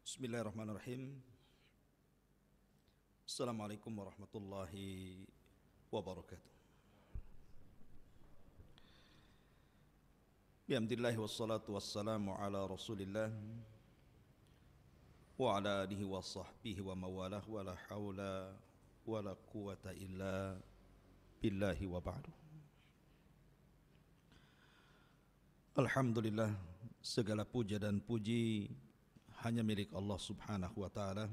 Bismillahirrahmanirrahim. Assalamualaikum warahmatullahi wabarakatuh. Bihamdillah wassalatu wassalamu ala rasulillah wa ala alihi wa sahbihi wa mawalah wa la hawla wa la quwata illa billahi wa ba'du. Alhamdulillah, segala puja dan puji hanya milik Allah subhanahu wa ta'ala.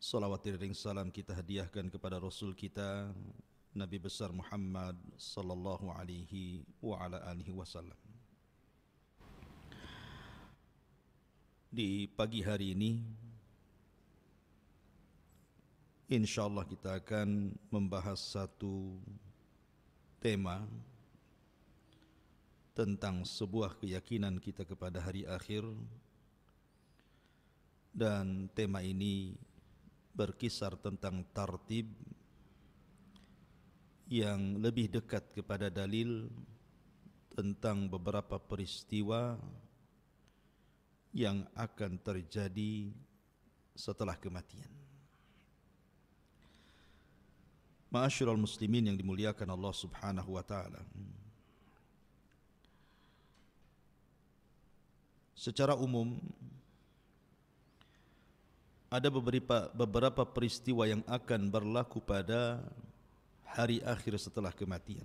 Salawat dan salam kita hadiahkan kepada Rasul kita Nabi besar Muhammad sallallahu alaihi wa ala alihi wasallam. Di pagi hari ini insyaallah kita akan membahas satu tema tentang sebuah keyakinan kita kepada hari akhir. Dan tema ini berkisar tentang tartib yang lebih dekat kepada dalil tentang beberapa peristiwa yang akan terjadi setelah kematian. Ma'asyiral muslimin yang dimuliakan Allah subhanahu wa ta'ala, secara umum ada beberapa peristiwa yang akan berlaku pada hari akhir setelah kematian.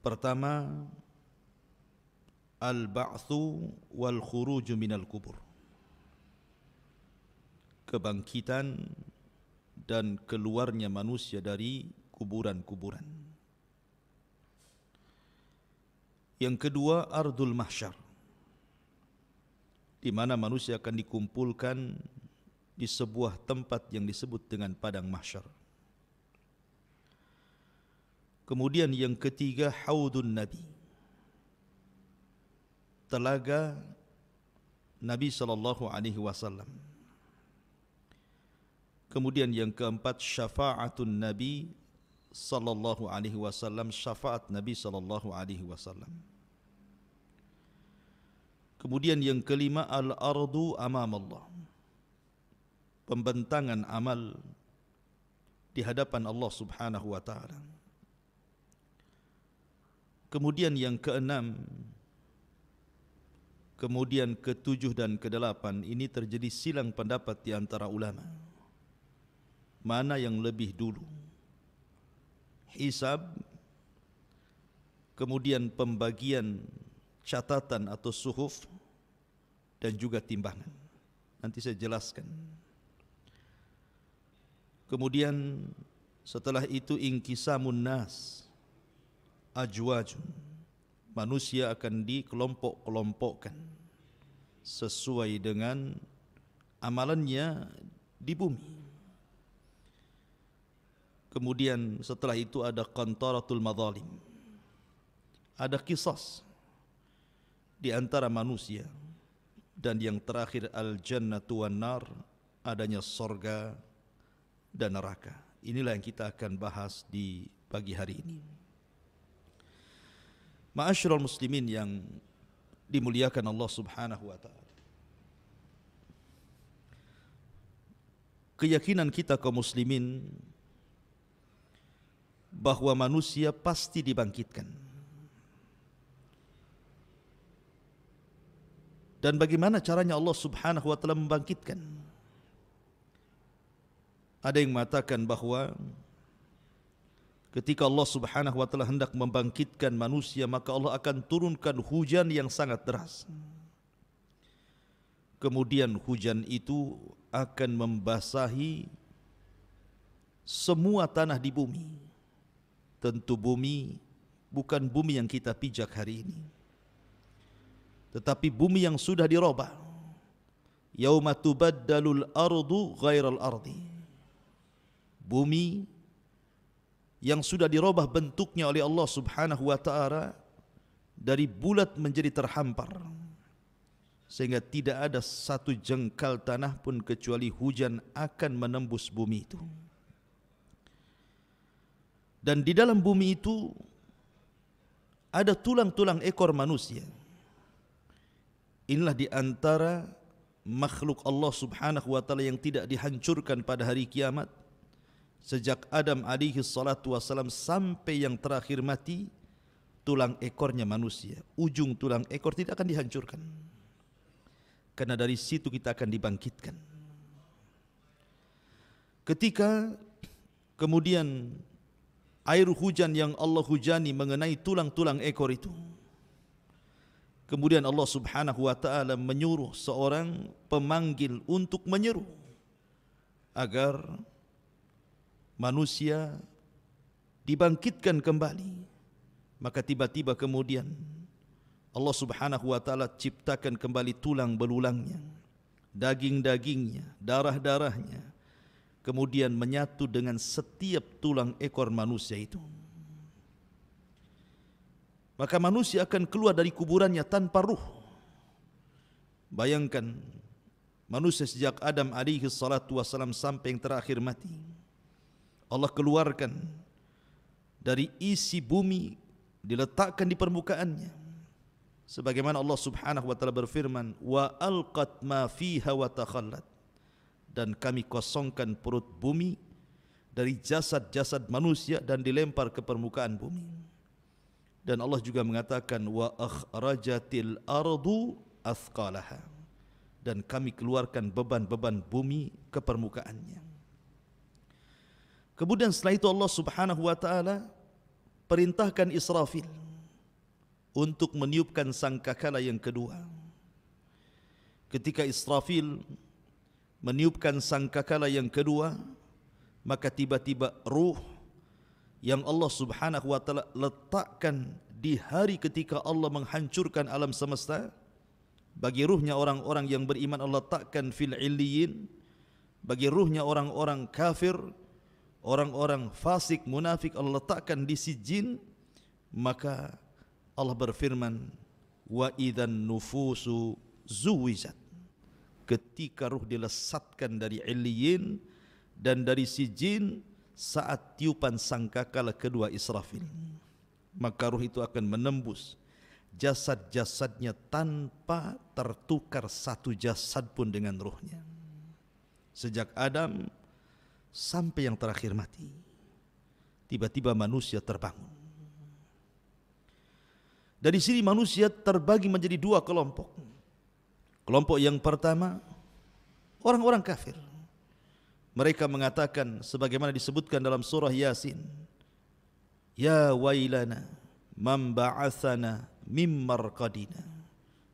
Pertama, al-ba'tsu wal khuruju minal kubur. Kebangkitan dan keluarnya manusia dari kuburan-kuburan. Yang kedua, ardul mahsyar, di mana manusia akan dikumpulkan di sebuah tempat yang disebut dengan padang mahsyar. Kemudian yang ketiga, haudun nabi, telaga Nabi sallallahu alaihi wasallam. Kemudian yang keempat, syafa'atun nabi sallallahu alaihi wasallam, syafaat Nabi sallallahu alaihi wasallam. Kemudian yang kelima, al-ardu amam Allah, pembentangan amal di hadapan Allah subhanahu wa ta'ala. Kemudian yang keenam, kemudian ketujuh dan kedelapan, ini terjadi silang pendapat di antara ulama. Mana yang lebih dulu? Hisab, kemudian pembagian catatan atau suhuf, dan juga timbangan. Nanti saya jelaskan. Kemudian setelah itu inqisamun nas, ajwajun, manusia akan dikelompok-kelompokkan sesuai dengan amalannya di bumi. Kemudian setelah itu ada qantaratul madzalim, ada qisas di antara manusia. Dan yang terakhir, al-jannatu wan nar, adanya sorga dan neraka. Inilah yang kita akan bahas di pagi hari ini. Ma'asyiral muslimin yang dimuliakan Allah subhanahu wa ta'ala, keyakinan kita kaum muslimin bahwa manusia pasti dibangkitkan. Dan bagaimana caranya Allah subhanahu wa ta'ala membangkitkan? Ada yang mengatakan bahwa ketika Allah subhanahu wa ta'ala hendak membangkitkan manusia, maka Allah akan turunkan hujan yang sangat deras. Kemudian hujan itu akan membasahi semua tanah di bumi. Tentu bumi bukan bumi yang kita pijak hari ini, tetapi bumi yang sudah dirubah. Yauma tubaddalul ardu ghairal ardi, bumi yang sudah dirubah bentuknya oleh Allah subhanahu wa ta'ala dari bulat menjadi terhampar, sehingga tidak ada satu jengkal tanah pun kecuali hujan akan menembus bumi itu. Dan di dalam bumi itu ada tulang-tulang ekor manusia inilah di antara makhluk Allah Subhanahu wa taala yang tidak dihancurkan pada hari kiamat. Sejak Adam alaihi salatu wasalam sampai yang terakhir mati, tulang ekornya manusia, ujung tulang ekor tidak akan dihancurkan. Karena dari situ kita akan dibangkitkan. Ketika kemudian air hujan yang Allah hujani mengenai tulang-tulang ekor itu, kemudian Allah Subhanahu wa taala menyuruh seorang pemanggil untuk menyeru agar manusia dibangkitkan kembali. Maka tiba-tiba kemudian Allah Subhanahu wa taala ciptakan kembali tulang belulangnya, daging-dagingnya, darah-darahnya, kemudian menyatu dengan setiap tulang ekor manusia itu. Maka manusia akan keluar dari kuburannya tanpa ruh. Bayangkan manusia sejak Adam alaihi salatu wasalam sampai yang terakhir mati, Allah keluarkan dari isi bumi, diletakkan di permukaannya. Sebagaimana Allah Subhanahu wa taala berfirman, wa alqat ma fiha wa takhallat, dan kami kosongkan perut bumi dari jasad-jasad manusia dan dilempar ke permukaan bumi. Dan Allah juga mengatakan wa akhrajatil ardu athqalaha, dan kami keluarkan beban-beban bumi ke permukaannya. Kemudian setelah itu Allah Subhanahu wa taala perintahkan Israfil untuk meniupkan sangkakala yang kedua. Ketika Israfil meniupkan sangkakala yang kedua, maka tiba-tiba ruh yang Allah Subhanahu wa taala letakkan di hari ketika Allah menghancurkan alam semesta, bagi ruhnya orang-orang yang beriman Allah letakkan fil illiyin, bagi ruhnya orang-orang kafir, orang-orang fasik, munafik Allah letakkan di sijin. Maka Allah berfirman, wa idzan nufusu zuwijat, ketika ruh dilesatkan dari illiyin dan dari sijin saat tiupan sangkakala kedua Israfil, maka ruh itu akan menembus jasad-jasadnya tanpa tertukar satu jasad pun dengan ruhnya. Sejak Adam sampai yang terakhir mati, tiba-tiba manusia terbangun. Dari sini manusia terbagi menjadi dua kelompok. Kelompok yang pertama, orang-orang kafir. Mereka mengatakan sebagaimana disebutkan dalam surah Yasin, ya wailana man ba'athana mim marqadina,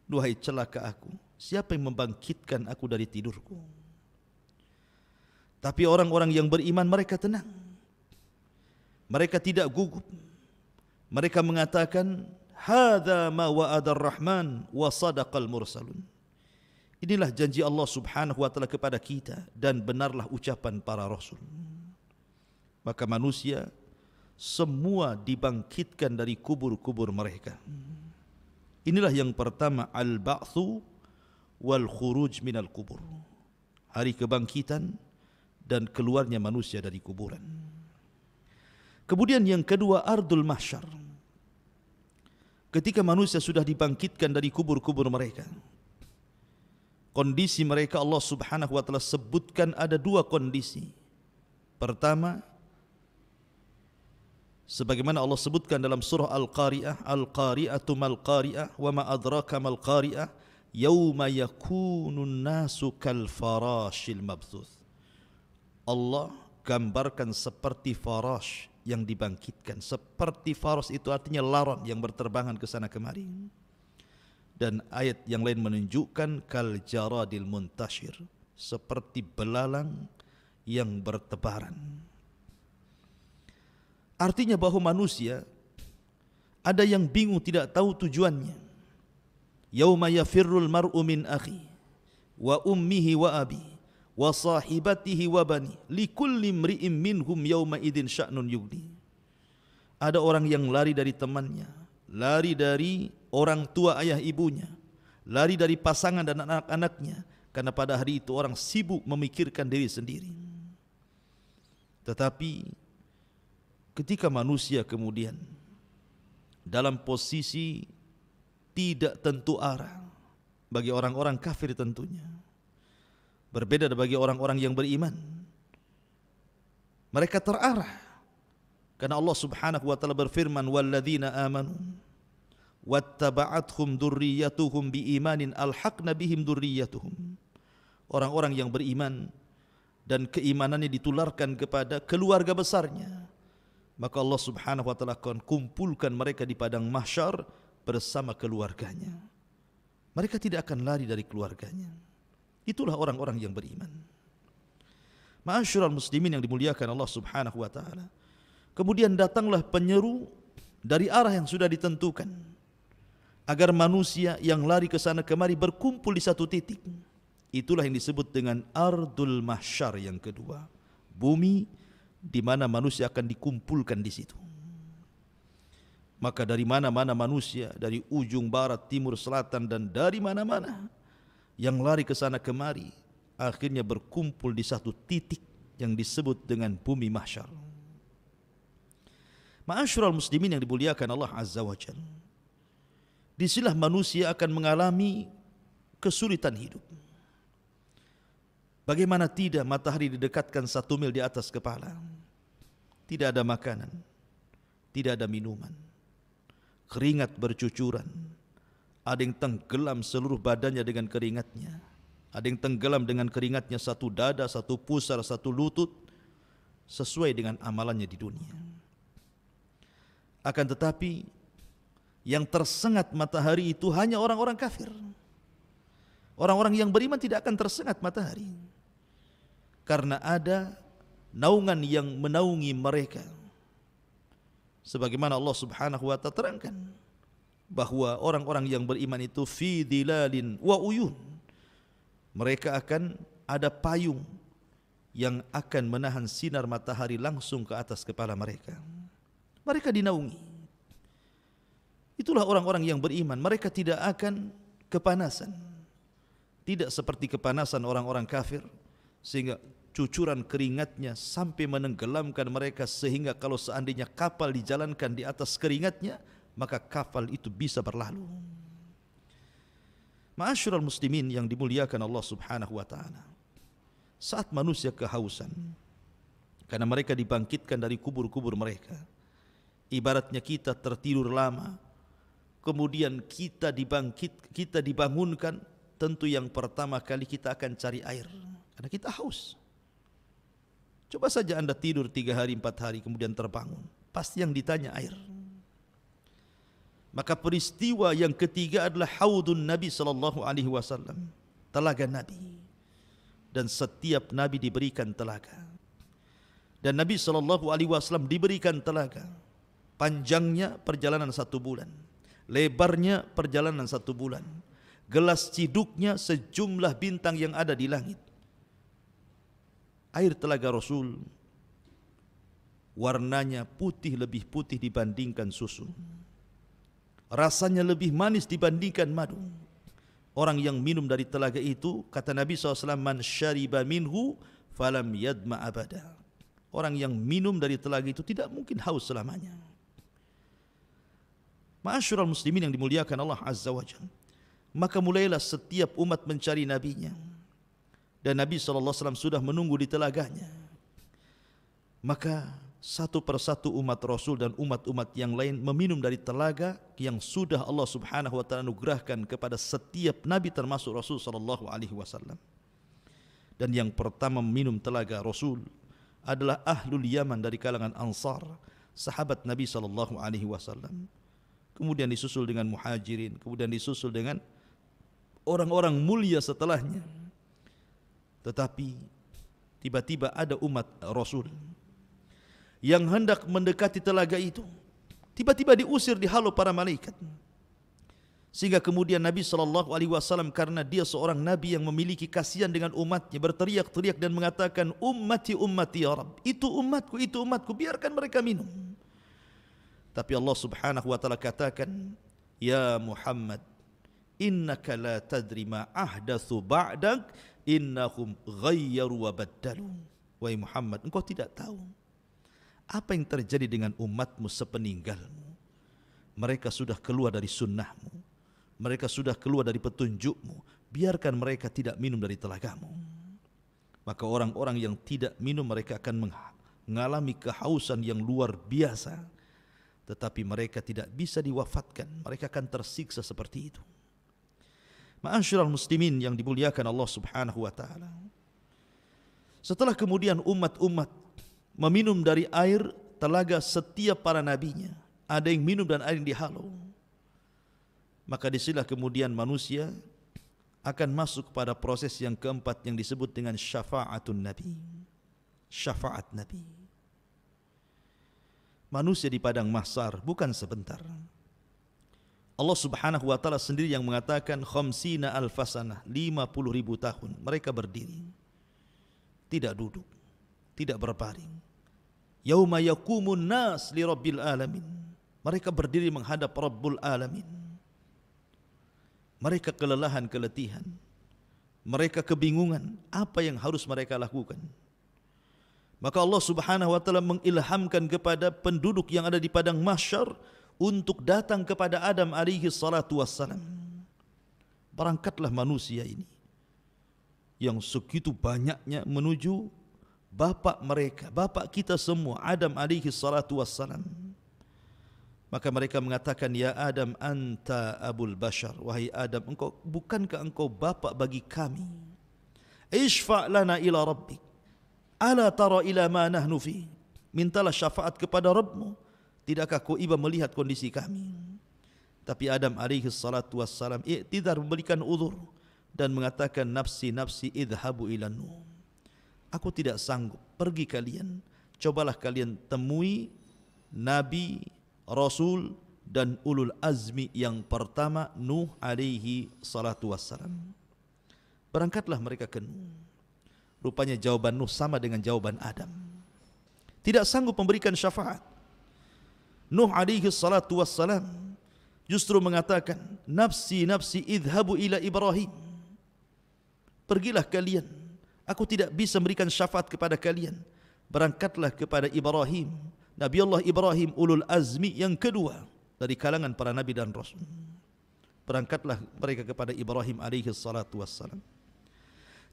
duhai celaka aku, siapa yang membangkitkan aku dari tidurku. Tapi orang-orang yang beriman mereka tenang, mereka tidak gugup. Mereka mengatakan hadza ma wa'adar rahman wa sadaqal mursalun, inilah janji Allah Subhanahu wa taala kepada kita dan benarlah ucapan para rasul. Maka manusia semua dibangkitkan dari kubur-kubur mereka. Inilah yang pertama, al-ba'tsu wal khuruj minal kubur, hari kebangkitan dan keluarnya manusia dari kuburan. Kemudian yang kedua, ardul mahsyar, ketika manusia sudah dibangkitkan dari kubur-kubur mereka. Kondisi mereka Allah Subhanahu wa taala sebutkan ada dua kondisi. Pertama, sebagaimana Allah sebutkan dalam surah Al-Qari'ah, Al-Qari'atu mal qari'ah wa ma adraka mal qari'ah yauma yakunun nasu kal farashil mabthuth. Allah gambarkan seperti farash yang dibangkitkan. Seperti farash itu artinya laron yang berterbangan ke sana kemari. Dan ayat yang lain menunjukkan kal jaradil muntashir, seperti belalang yang bertebaran. Artinya bahwa manusia ada yang bingung, tidak tahu tujuannya. Yauma yafirrul mar'u min akhi wa ummihi wa abi wa sahibatihi wa bani likulli imri'in minhum yauma idzin sya'nun yughni. Ada orang yang lari dari temannya, lari dari orang tua ayah ibunya, lari dari pasangan dan anak-anaknya, karena pada hari itu orang sibuk memikirkan diri sendiri. Tetapi ketika manusia kemudian dalam posisi tidak tentu arah, bagi orang-orang kafir tentunya. Berbeda bagi orang-orang yang beriman. Mereka terarah. Karena Allah Subhanahu wa taala berfirman, "Walladzina amanu wattaba'athum dzurriyyatuhum biimanin alhaqna bihim dzurriyyatuhum." Orang-orang yang beriman dan keimanannya ditularkan kepada keluarga besarnya, maka Allah Subhanahu wa taala akan kumpulkan mereka di padang mahsyar bersama keluarganya. Mereka tidak akan lari dari keluarganya. Itulah orang-orang yang beriman. Ma'asyiral muslimin yang dimuliakan Allah Subhanahu wa taala. Kemudian datanglah penyeru dari arah yang sudah ditentukan agar manusia yang lari ke sana kemari berkumpul di satu titik. Itulah yang disebut dengan ardul mahsyar yang kedua. Bumi di mana manusia akan dikumpulkan di situ. Maka dari mana-mana manusia, dari ujung barat, timur, selatan dan dari mana-mana yang lari ke sana kemari akhirnya berkumpul di satu titik yang disebut dengan bumi mahsyar. Ma'asyiral muslimin yang dimuliakan Allah Azza wa Jalla. Disinilah manusia akan mengalami kesulitan hidup. Bagaimana tidak matahari didekatkan 1 mil di atas kepala. Tidak ada makanan, tidak ada minuman. Keringat bercucuran. Ada yang tenggelam seluruh badannya dengan keringatnya. Ada yang tenggelam dengan keringatnya satu dada, satu pusar, satu lutut. Sesuai dengan amalannya di dunia. Akan tetapi yang tersengat matahari itu hanya orang-orang kafir. Orang-orang yang beriman tidak akan tersengat matahari. Karena ada naungan yang menaungi mereka. Sebagaimana Allah Subhanahu wa taala terangkan bahwa orang-orang yang beriman itu fi dhilalin wa uyun. Mereka akan ada payung yang akan menahan sinar matahari langsung ke atas kepala mereka. Mereka dinaungi. Itulah orang-orang yang beriman. Mereka tidak akan kepanasan. Tidak seperti kepanasan orang-orang kafir sehingga cucuran keringatnya sampai menenggelamkan mereka, sehingga kalau seandainya kapal dijalankan di atas keringatnya maka kapal itu bisa berlalu. Ma'asyiral muslimin yang dimuliakan Allah Subhanahu wa taala. Saat manusia kehausan karena mereka dibangkitkan dari kubur-kubur mereka. Ibaratnya kita tertidur lama, kemudian kita dibangunkan, tentu yang pertama kali kita akan cari air karena kita haus. Coba saja Anda tidur 3 hari 4 hari kemudian terbangun, pasti yang ditanya air. Maka peristiwa yang ketiga adalah haudun Nabi sallallahu alaihi wasallam, telaga Nabi. Dan setiap nabi diberikan telaga. Dan Nabi sallallahu alaihi wasallam diberikan telaga. Panjangnya perjalanan 1 bulan, lebarnya perjalanan 1 bulan. Gelas ciduknya sejumlah bintang yang ada di langit. Air telaga Rasul warnanya putih, lebih putih dibandingkan susu. Rasanya lebih manis dibandingkan madu. Orang yang minum dari telaga itu, kata Nabi SAW, man syariba minhu falam yadma abada. Orang yang minum dari telaga itu tidak mungkin haus selamanya. Ma'asyiral muslimin yang dimuliakan Allah Azza wa Jalla. Maka mulailah setiap umat mencari nabinya. Dan Nabi SAW sudah menunggu di telaganya. Maka satu persatu umat Rasul dan umat-umat yang lain meminum dari telaga yang sudah Allah Subhanahu wa taala anugerahkan kepada setiap nabi termasuk Rasul sallallahu alaihi wasallam. Dan yang pertama meminum telaga Rasul adalah ahlul Yaman dari kalangan Ansar, sahabat Nabi sallallahu alaihi wasallam. Kemudian disusul dengan Muhajirin, kemudian disusul dengan orang-orang mulia setelahnya. Tetapi tiba-tiba ada umat Rasul yang hendak mendekati telaga itu, tiba-tiba diusir, dihalau para malaikat. Sehingga kemudian Nabi SAW, karena dia seorang Nabi yang memiliki kasihan dengan umatnya, berteriak-teriak dan mengatakan, ummati ummati ya Rabb, itu umatku, biarkan mereka minum. Tapi Allah Subhanahu wa taala katakan, ya Muhammad, innaka la tadri ma ahdatsu ba'dak, innahum ghayyaru wa baddalu. Wahai Muhammad, engkau tidak tahu apa yang terjadi dengan umatmu sepeninggalmu. Mereka sudah keluar dari sunnahmu. mereka sudah keluar dari petunjukmu, biarkan mereka tidak minum dari telagamu. Maka orang-orang yang tidak minum mereka akan mengalami kehausan yang luar biasa, tetapi mereka tidak bisa diwafatkan, mereka akan tersiksa seperti itu. Ma'asyiral muslimin yang dimuliakan Allah Subhanahu wa taala. Setelah kemudian umat-umat meminum dari air telaga setiap para nabinya, ada yang minum dan ada yang dihalau, maka disinilah kemudian manusia akan masuk pada proses yang keempat yang disebut dengan syafa'atun nabi. Syafaat nabi. Manusia di padang mahsyar bukan sebentar. Allah Subhanahu wa taala sendiri yang mengatakan khamsina alfasanah, 50.000 tahun mereka berdiri, tidak duduk, tidak berbaring. Yauma yaqumun nas li rabbil alamin. Mereka berdiri menghadap Rabbul Alamin. Mereka kelelahan, keletihan. Mereka kebingungan apa yang harus mereka lakukan. Maka Allah Subhanahu wa taala mengilhamkan kepada penduduk yang ada di padang mahsyar untuk datang kepada Adam alaihi salatu wassalam. Berangkatlah manusia ini yang segitu banyaknya menuju bapak mereka, bapak kita semua, Adam alaihi salatu wassalam. Maka mereka mengatakan, ya Adam anta abul bashar, wahai Adam, bukankah engkau bapak bagi kami? Ishfa' lana ila rabbik, ala tara ila ma nahnu fi. Mintalah syafaat kepada Rabbmu, tidakkah kau iba melihat kondisi kami? Tapi Adam alaihi salatu wassalam i'tidar, memberikan uzur dan mengatakan, nafsi nafsi idhabu ilan nuh. Aku tidak sanggup, pergi kalian, cobalah kalian temui nabi, rasul dan ulul azmi yang pertama, Nuh alaihi salatu wassalam. Berangkatlah mereka ke Nuh. Rupanya jawaban Nuh sama dengan jawaban Adam. Tidak sanggup memberikan syafaat. Nuh alaihi salatu wassalam justru mengatakan, nafsi nafsi idhabu ila Ibrahim. Pergilah kalian, aku tidak bisa memberikan syafaat kepada kalian. Berangkatlah kepada Ibrahim, Nabi Allah Ibrahim, ulul azmi yang kedua dari kalangan para nabi dan rasul. Berangkatlah mereka kepada Ibrahim alaihi salatu wassalam.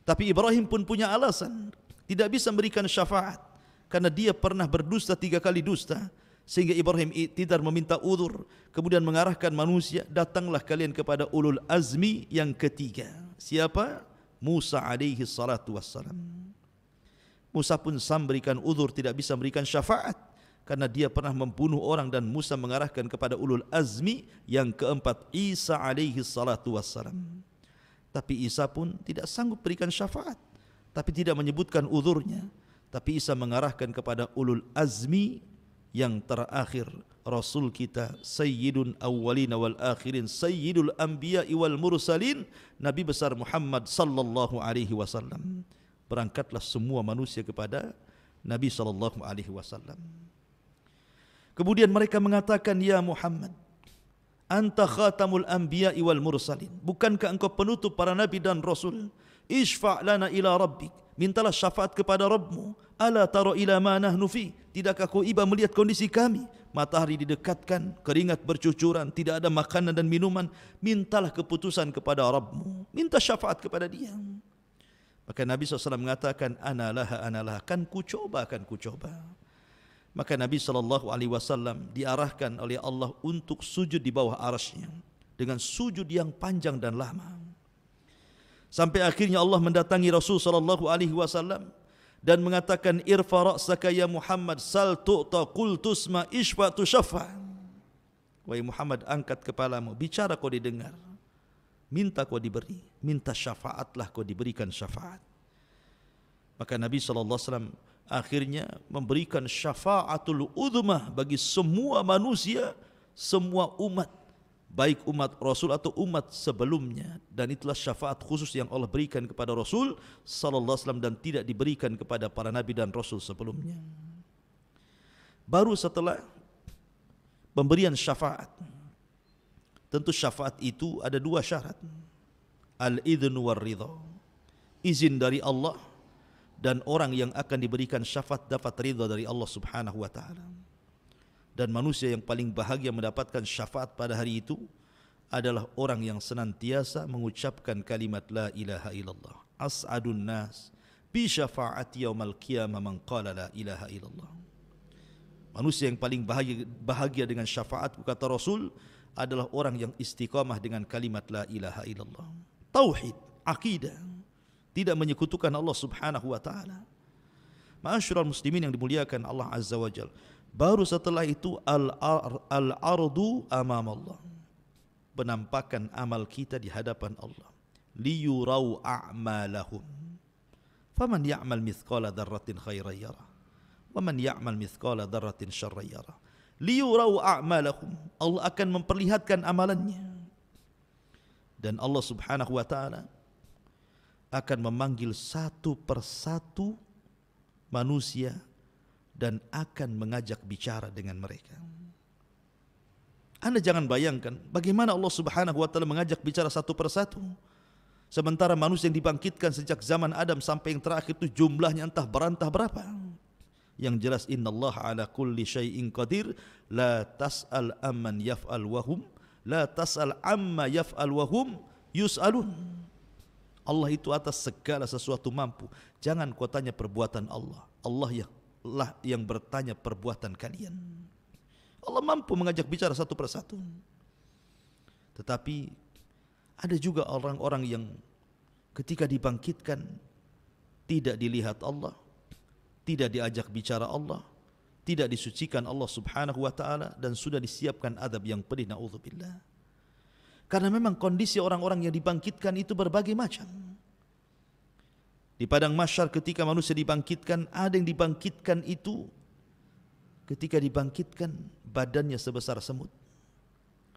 Tapi Ibrahim pun punya alasan, tidak bisa memberikan syafaat karena dia pernah berdusta 3 kali dusta. Sehingga Ibrahim i'tidar, meminta uzur, kemudian mengarahkan manusia, datanglah kalian kepada ulul azmi yang ketiga. Siapa? Musa alaihi salatu wassalam. Musa pun memberikan uzur, tidak bisa memberikan syafaat karena dia pernah membunuh orang, dan Musa mengarahkan kepada ulul azmi yang keempat, Isa alaihi salatu wassalam. Tapi Isa pun tidak sanggup berikan syafaat, tapi tidak menyebutkan uzurnya. Tapi Isa mengarahkan kepada ulul azmi yang terakhir, Rasul kita Sayyidun awwalina wal akhirin, Sayyidul anbiya'i wal mursalin, Nabi besar Muhammad sallallahu alaihi wasallam. Berangkatlah semua manusia kepada Nabi sallallahu alaihi wasallam. Kemudian mereka mengatakan, ya Muhammad, anta khatamul anbiya'i wal mursalin. Bukankah engkau penutup para nabi dan rasul? Ishfa' lana ila rabbik. Mintalah syafaat kepada Rabbmu. Ala tara ila ma nahnu fi. Tidakkah kau iba melihat kondisi kami? Matahari didekatkan, keringat bercucuran, tidak ada makanan dan minuman. Mintalah keputusan kepada Rabbmu. Minta syafaat kepada dia. Maka Nabi SAW mengatakan, analah, kan ku coba. Maka Nabi SAW diarahkan oleh Allah untuk sujud di bawah arasy-Nya dengan sujud yang panjang dan lama. Sampai akhirnya Allah mendatangi Rasul SAW dan mengatakan, irfa ra'saka ya Muhammad, sal tu'ta, qul tusma, ishfa tushaffa. Wahai Muhammad, angkat kepalamu, bicara kau didengar, minta kau diberi, minta syafaatlah kau diberikan syafaat. Maka Nabi SAW akhirnya memberikan syafaatul uzmah bagi semua manusia, semua umat, baik umat Rasul atau umat sebelumnya. Dan itulah syafaat khusus yang Allah berikan kepada Rasul sallallahu alaihi wasallam dan tidak diberikan kepada para nabi dan rasul sebelumnya. Baru setelah pemberian syafaat, tentu syafaat itu ada 2 syarat. Al-idhnu war-ridha. Izin dari Allah, dan orang yang akan diberikan syafaat dapat ridha dari Allah Subhanahu wa taala. Dan manusia yang paling bahagia mendapatkan syafaat pada hari itu adalah orang yang senantiasa mengucapkan kalimat la ilaha illallah. As'adun nas bi syafaati yaumal qiyamah man qala la ilaha illallah. Manusia yang paling bahagia dengan syafaatku, kata Rasul, adalah orang yang istiqamah dengan kalimat la ilaha illallah. Tauhid, akidah, tidak menyekutukan Allah Subhanahu wa taala. Ma'asyiral muslimin yang dimuliakan Allah Azza wa Jalla. Baru setelah itu al-ardu amam Allah. Penampakan amal kita di hadapan Allah. Liyurau a'malahum. Faman ya'mal mithqala dzarratin khairan yarah. Waman ya'mal mithqala dzarratin syarran yarah. Liyurau a'malahum. Allah akan memperlihatkan amalannya. Dan Allah Subhanahu wa taala akan memanggil satu persatu manusia dan akan mengajak bicara dengan mereka. Anda jangan bayangkan bagaimana Allah Subhanahu wa taala mengajak bicara satu persatu. Sementara manusia yang dibangkitkan sejak zaman Adam sampai yang terakhir itu jumlahnya entah berantah berapa. Yang jelas innallaha ala kulli syai'in qadir, la tas'al amman yaf'al wahum, la tas'al amma yaf'al wahum yus'alun. Allah itu atas segala sesuatu mampu. Jangan kau tanya perbuatan Allah. Allah yang bertanya perbuatan kalian. Allah mampu mengajak bicara satu persatu. Tetapi ada juga orang-orang yang ketika dibangkitkan tidak dilihat Allah, tidak diajak bicara Allah, tidak disucikan Allah Subhanahu wa taala, dan sudah disiapkan adab yang pedih, naudzubillah. Karena memang kondisi orang-orang yang dibangkitkan itu berbagai macam. Di padang mahsyar ketika manusia dibangkitkan, ada yang dibangkitkan itu ketika dibangkitkan badannya sebesar semut.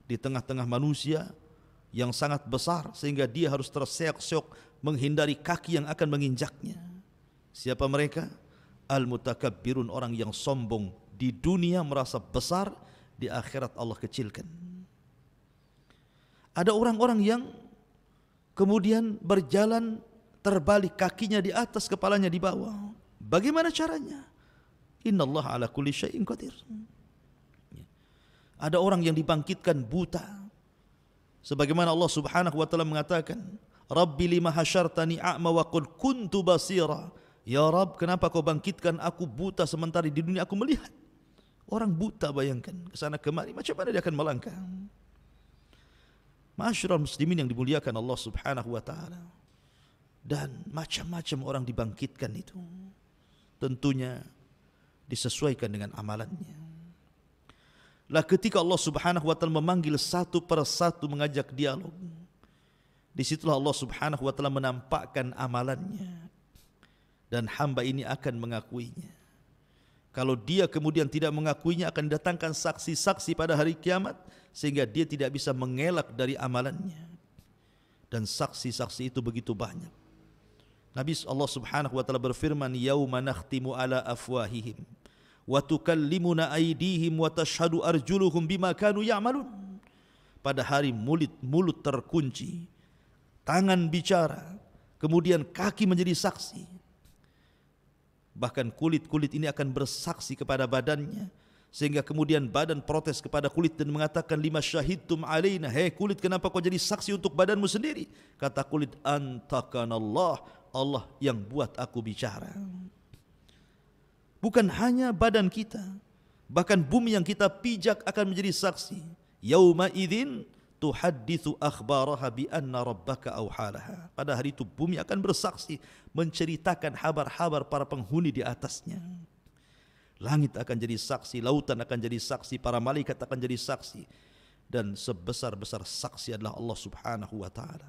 Di tengah-tengah manusia yang sangat besar sehingga dia harus terseok-seok menghindari kaki yang akan menginjaknya. Siapa mereka? Al-mutakabbirun, orang yang sombong di dunia merasa besar, di akhirat Allah kecilkan. Ada orang-orang yang kemudian berjalan terbalik, kakinya di atas, kepalanya di bawah. Bagaimana caranya? Innallaha ala kulli syai'in qadir. Ada orang yang dibangkitkan buta. Sebagaimana Allah Subhanahu wa taala mengatakan, Rabbi lima hasyartani a'ma wa qad kuntu basira. Ya Rabb, kenapa kau bangkitkan aku buta sementara di dunia aku melihat? Orang buta, bayangkan, ke sana kemari, macam mana dia akan melangkah? Ma'asyiral muslimin yang dimuliakan Allah Subhanahu wa taala. Dan macam-macam orang dibangkitkan itu. Tentunya disesuaikan dengan amalannya. Lah ketika Allah Subhanahu wa taala memanggil satu persatu mengajak dialog, disitulah Allah Subhanahu wa taala menampakkan amalannya. Dan hamba ini akan mengakuinya. Kalau dia kemudian tidak mengakuinya, akan datangkan saksi-saksi pada hari kiamat, sehingga dia tidak bisa mengelak dari amalannya. Dan saksi-saksi itu begitu banyak. Nabi Allah Subhanahu wa taala berfirman, yauma nakhtimu ala afwahihim wa tukallimuna aydihim wa tashhadu arjuluhum bima kanu ya'malun. Pada hari mulut terkunci, tangan bicara, kemudian kaki menjadi saksi. Bahkan kulit-kulit ini akan bersaksi kepada badannya, sehingga kemudian badan protes kepada kulit dan mengatakan, lima syahidtum alaina, hei kulit, kenapa kau jadi saksi untuk badanmu sendiri? Kata kulit, antakanallah, Allah yang buat aku bicara. Bukan hanya badan kita, bahkan bumi yang kita pijak akan menjadi saksi. Yauma idzin tuhadditsu akhbaraha bi anna rabbaka awhalaha. Pada hari itu bumi akan bersaksi, menceritakan kabar-kabar para penghuni di atasnya. Langit akan jadi saksi, lautan akan jadi saksi, para malaikat akan jadi saksi, dan sebesar-besar saksi adalah Allah Subhanahu wa taala.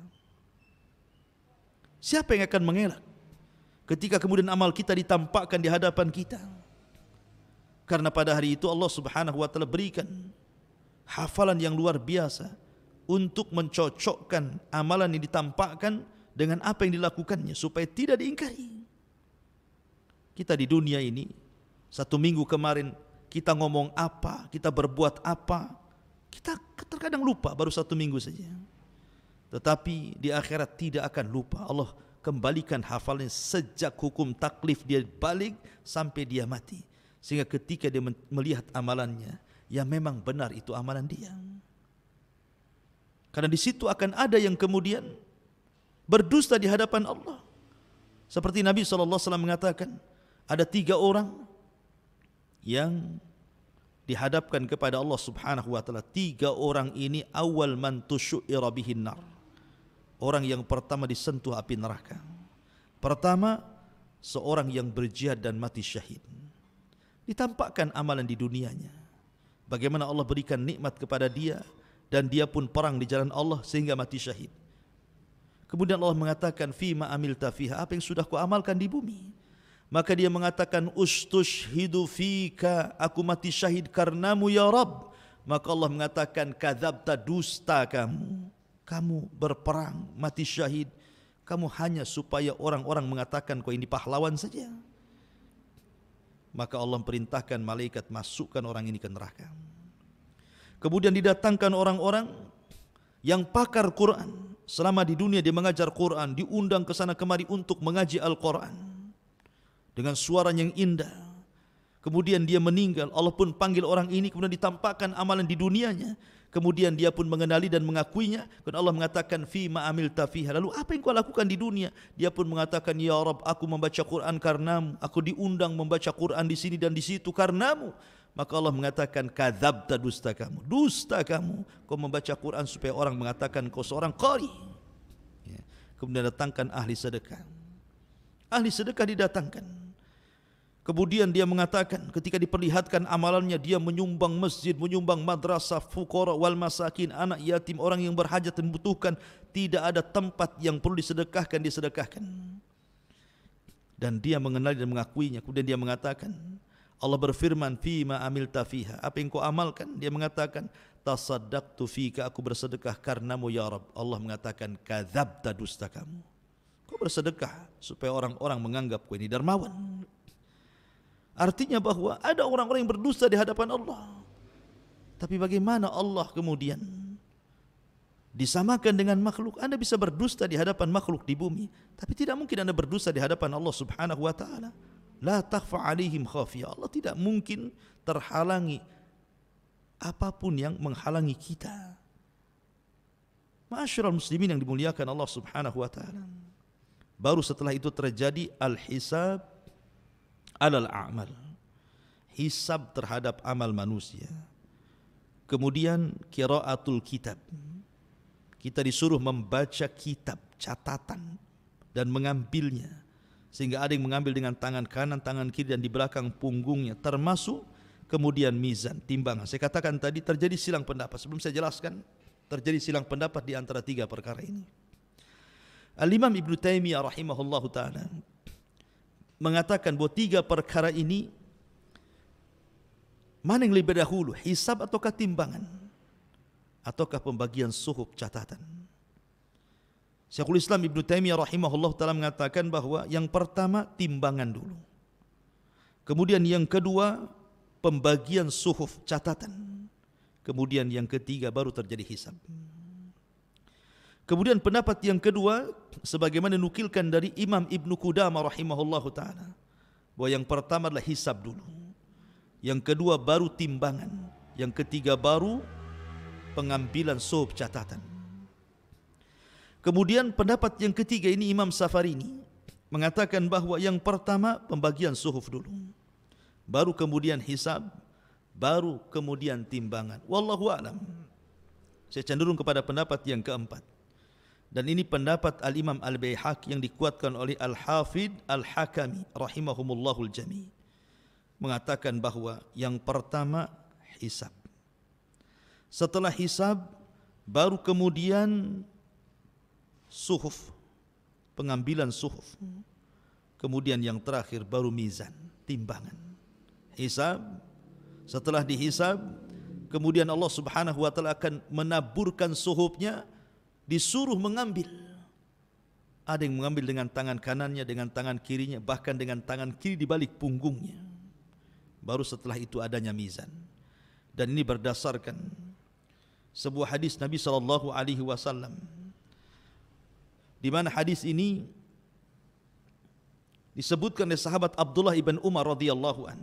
Siapa yang akan mengelak ketika kemudian amal kita ditampakkan di hadapan kita? Karena pada hari itu Allah Subhanahu wa taala berikan hafalan yang luar biasa untuk mencocokkan amalan yang ditampakkan dengan apa yang dilakukannya supaya tidak diingkari. Kita di dunia ini, satu minggu kemarin kita ngomong apa, kita berbuat apa, kita terkadang lupa baru satu minggu saja. Tetapi di akhirat tidak akan lupa. Allah kembalikan hafalannya sejak hukum taklif dia balik sampai dia mati. Sehingga ketika dia melihat amalannya, ya memang benar itu amalan dia. Karena di situ akan ada yang kemudian berdusta di hadapan Allah. Seperti Nabi SAW mengatakan, ada 3 orang yang dihadapkan kepada Allah Subhanahu wa taala. 3 orang ini awal man tusyu'ira bihin nar. Orang yang pertama disentuh api neraka. Pertama, seorang yang berjihad dan mati syahid. Ditampakkan amalan di dunianya. Bagaimana Allah berikan nikmat kepada dia dan dia pun perang di jalan Allah sehingga mati syahid. Kemudian Allah mengatakan, fima amilta fiha, apa yang sudah kau amalkan di bumi. Maka dia mengatakan, ustushhidu fika, aku mati syahid karenamu ya Rabb. Maka Allah mengatakan, kadzabta, dusta kamu. Kamu berperang, mati syahid, kamu hanya supaya orang-orang mengatakan kau ini pahlawan saja. Maka Allah perintahkan malaikat masukkan orang ini ke neraka. Kemudian didatangkan orang-orang yang pakar Quran. Selama di dunia dia mengajar Quran, diundang ke sana kemari untuk mengaji Al-Quran dengan suara yang indah. Kemudian dia meninggal, Allah pun panggil orang ini, kemudian ditampakkan amalan di dunianya. Kemudian dia pun mengenali dan mengakuinya. Kemudian Allah mengatakan, fima amilta fiha, lalu apa yang kau lakukan di dunia? Dia pun mengatakan, ya Rabb, aku membaca Quran karenamu, aku diundang membaca Quran di sini dan di situ karenamu. Maka Allah mengatakan, kadzabta, dusta kamu. Dusta kamu, kau membaca Quran supaya orang mengatakan kau seorang qari. Ya. Kemudian datangkan ahli sedekah. Ahli sedekah didatangkan. Kemudian dia mengatakan, ketika diperlihatkan amalannya, dia menyumbang masjid, menyumbang madrasah, fuqara wal masakin, anak yatim, orang yang berhajat dan membutuhkan. Tidak ada tempat yang perlu disedekahkan, disedekahkan. Dan dia mengenali dan mengakuinya. Kemudian dia mengatakan, Allah berfirman, fima amilta fiha, apa yang kau amalkan? Dia mengatakan, tasaddaqtu fika, aku bersedekah karenamu ya Rabb. Allah mengatakan, kadzabta, dusta kamu. Kau bersedekah supaya orang-orang menganggap kau ini dermawan. Artinya bahwa ada orang-orang yang berdusta di hadapan Allah. Tapi bagaimana Allah kemudian disamakan dengan makhluk? Anda bisa berdusta di hadapan makhluk di bumi, tapi tidak mungkin Anda berdusta di hadapan Allah Subhanahu wa taala. La takhfa alaihim khafiyah. Allah tidak mungkin terhalangi apapun yang menghalangi kita. Ma'asyiral muslimin yang dimuliakan Allah Subhanahu wa taala. Baru setelah itu terjadi al-hisab alal a'mal, hisab terhadap amal manusia. Kemudian qiraatul kitab, kita disuruh membaca kitab, catatan, dan mengambilnya. Sehingga ada yang mengambil dengan tangan kanan, tangan kiri, dan di belakang punggungnya. Termasuk kemudian mizan, timbangan. Saya katakan tadi terjadi silang pendapat. Sebelum saya jelaskan, terjadi silang pendapat di antara 3 perkara ini. Al-Imam Ibnu Taimiyah rahimahullahu ta'ala mengatakan bahwa 3 perkara ini, mana yang lebih dahulu, hisab ataukah timbangan, ataukah pembagian suhuf catatan? Syekhul Islam Ibnu Taimiyah rahimahullah ta'ala mengatakan bahwa yang pertama timbangan dulu, kemudian yang kedua pembagian suhuf catatan, kemudian yang ketiga baru terjadi hisab. Kemudian pendapat yang kedua, sebagaimana dinukilkan dari Imam Ibnu Qudamah rahimahullahu ta'ala, bahwa yang pertama adalah hisab dulu, yang kedua baru timbangan, yang ketiga baru pengambilan suhuf catatan. Kemudian pendapat yang ketiga ini Imam Safarini mengatakan bahwa yang pertama pembagian suhuf dulu, baru kemudian hisab, baru kemudian timbangan. Wallahu a'lam. Saya cenderung kepada pendapat yang keempat. Dan ini pendapat Al-Imam Al-Baihaqi yang dikuatkan oleh Al-Hafidh Al-Hakami rahimahumullahul jami'. Mengatakan bahwa yang pertama hisab. Setelah hisab baru kemudian suhuf, pengambilan suhuf. Kemudian yang terakhir baru mizan, timbangan. Hisab, setelah dihisab, kemudian Allah Subhanahu wa taala akan menaburkan suhufnya, disuruh mengambil. Ada yang mengambil dengan tangan kanannya, dengan tangan kirinya, bahkan dengan tangan kiri di balik punggungnya. Baru setelah itu adanya mizan. Dan ini berdasarkan sebuah hadis Nabi SAW, di mana hadis ini disebutkan oleh sahabat Abdullah ibn Umar radhiyallahu an.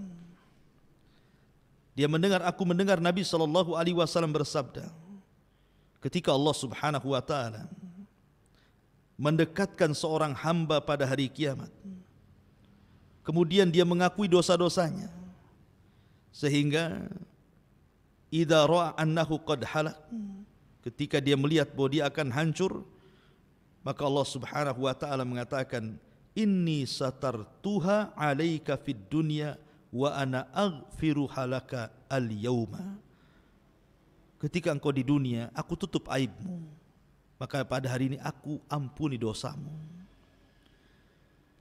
Dia mendengar, aku mendengar Nabi SAW bersabda, ketika Allah Subhanahu wa taala mendekatkan seorang hamba pada hari kiamat, kemudian dia mengakui dosa-dosanya, sehingga idza ra'a annahu qad halak, ketika dia melihat bahwa dia akan hancur, maka Allah Subhanahu wa taala mengatakan, inni satartuha 'alaika fid dunya wa ana aghfiru halaka al-yauma. Ketika engkau di dunia, aku tutup aibmu, maka pada hari ini aku ampuni dosamu.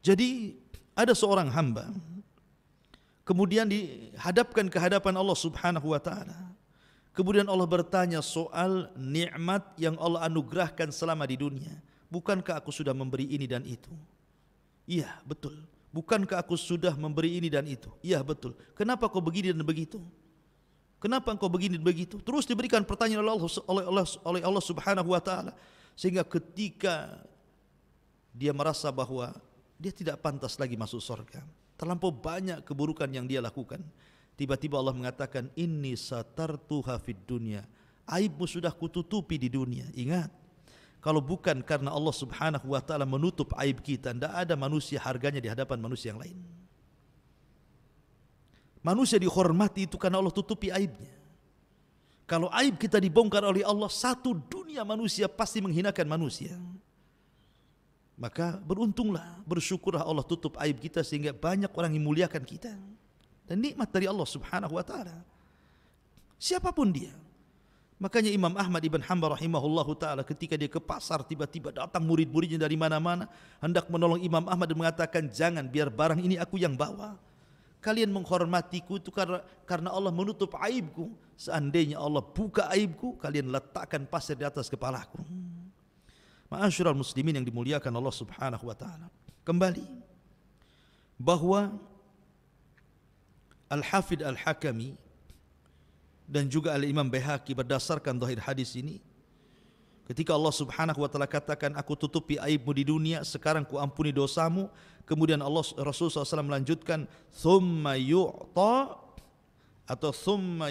Jadi ada seorang hamba kemudian dihadapkan ke hadapan Allah Subhanahu wa taala. Kemudian Allah bertanya soal nikmat yang Allah anugerahkan selama di dunia. Bukankah aku sudah memberi ini dan itu? Iya, betul. Bukankah aku sudah memberi ini dan itu? Iya, betul. Kenapa kau begini dan begitu? Kenapa engkau begini dan begitu? Terus diberikan pertanyaan oleh Allah Subhanahu wa taala, sehingga ketika dia merasa bahwa dia tidak pantas lagi masuk surga, terlampau banyak keburukan yang dia lakukan, tiba-tiba Allah mengatakan, inni satartuha fid dunya, aibmu sudah kututupi di dunia. Ingat, kalau bukan karena Allah Subhanahu wa taala menutup aib kita, tidak ada manusia harganya di hadapan manusia yang lain. Manusia dihormati itu karena Allah tutupi aibnya. Kalau aib kita dibongkar oleh Allah, satu dunia manusia pasti menghinakan manusia. Maka beruntunglah, bersyukurlah Allah tutup aib kita sehingga banyak orang yang muliakan kita. Dan nikmat dari Allah Subhanahu wa taala. Siapapun dia. Makanya Imam Ahmad ibn Hanbal rahimahullahu taala ketika dia ke pasar, tiba-tiba datang murid-muridnya dari mana-mana hendak menolong Imam Ahmad dan mengatakan, jangan, biar barang ini aku yang bawa. Kalian menghormatiku itu karena Allah menutup aibku. Seandainya Allah buka aibku, kalian letakkan pasir di atas kepalaku. Ma'asyiral muslimin yang dimuliakan Allah Subhanahu wa taala. Kembali bahwa Al-Hafidh Al-Hakami dan juga Al-Imam Baihaqi berdasarkan zahir hadis ini, ketika Allah Subhanahu wa taala katakan, aku tutupi aibmu di dunia, sekarang ku ampuni dosamu. Kemudian Rasulullah SAW melanjutkan, thumma yu'ta atau thumma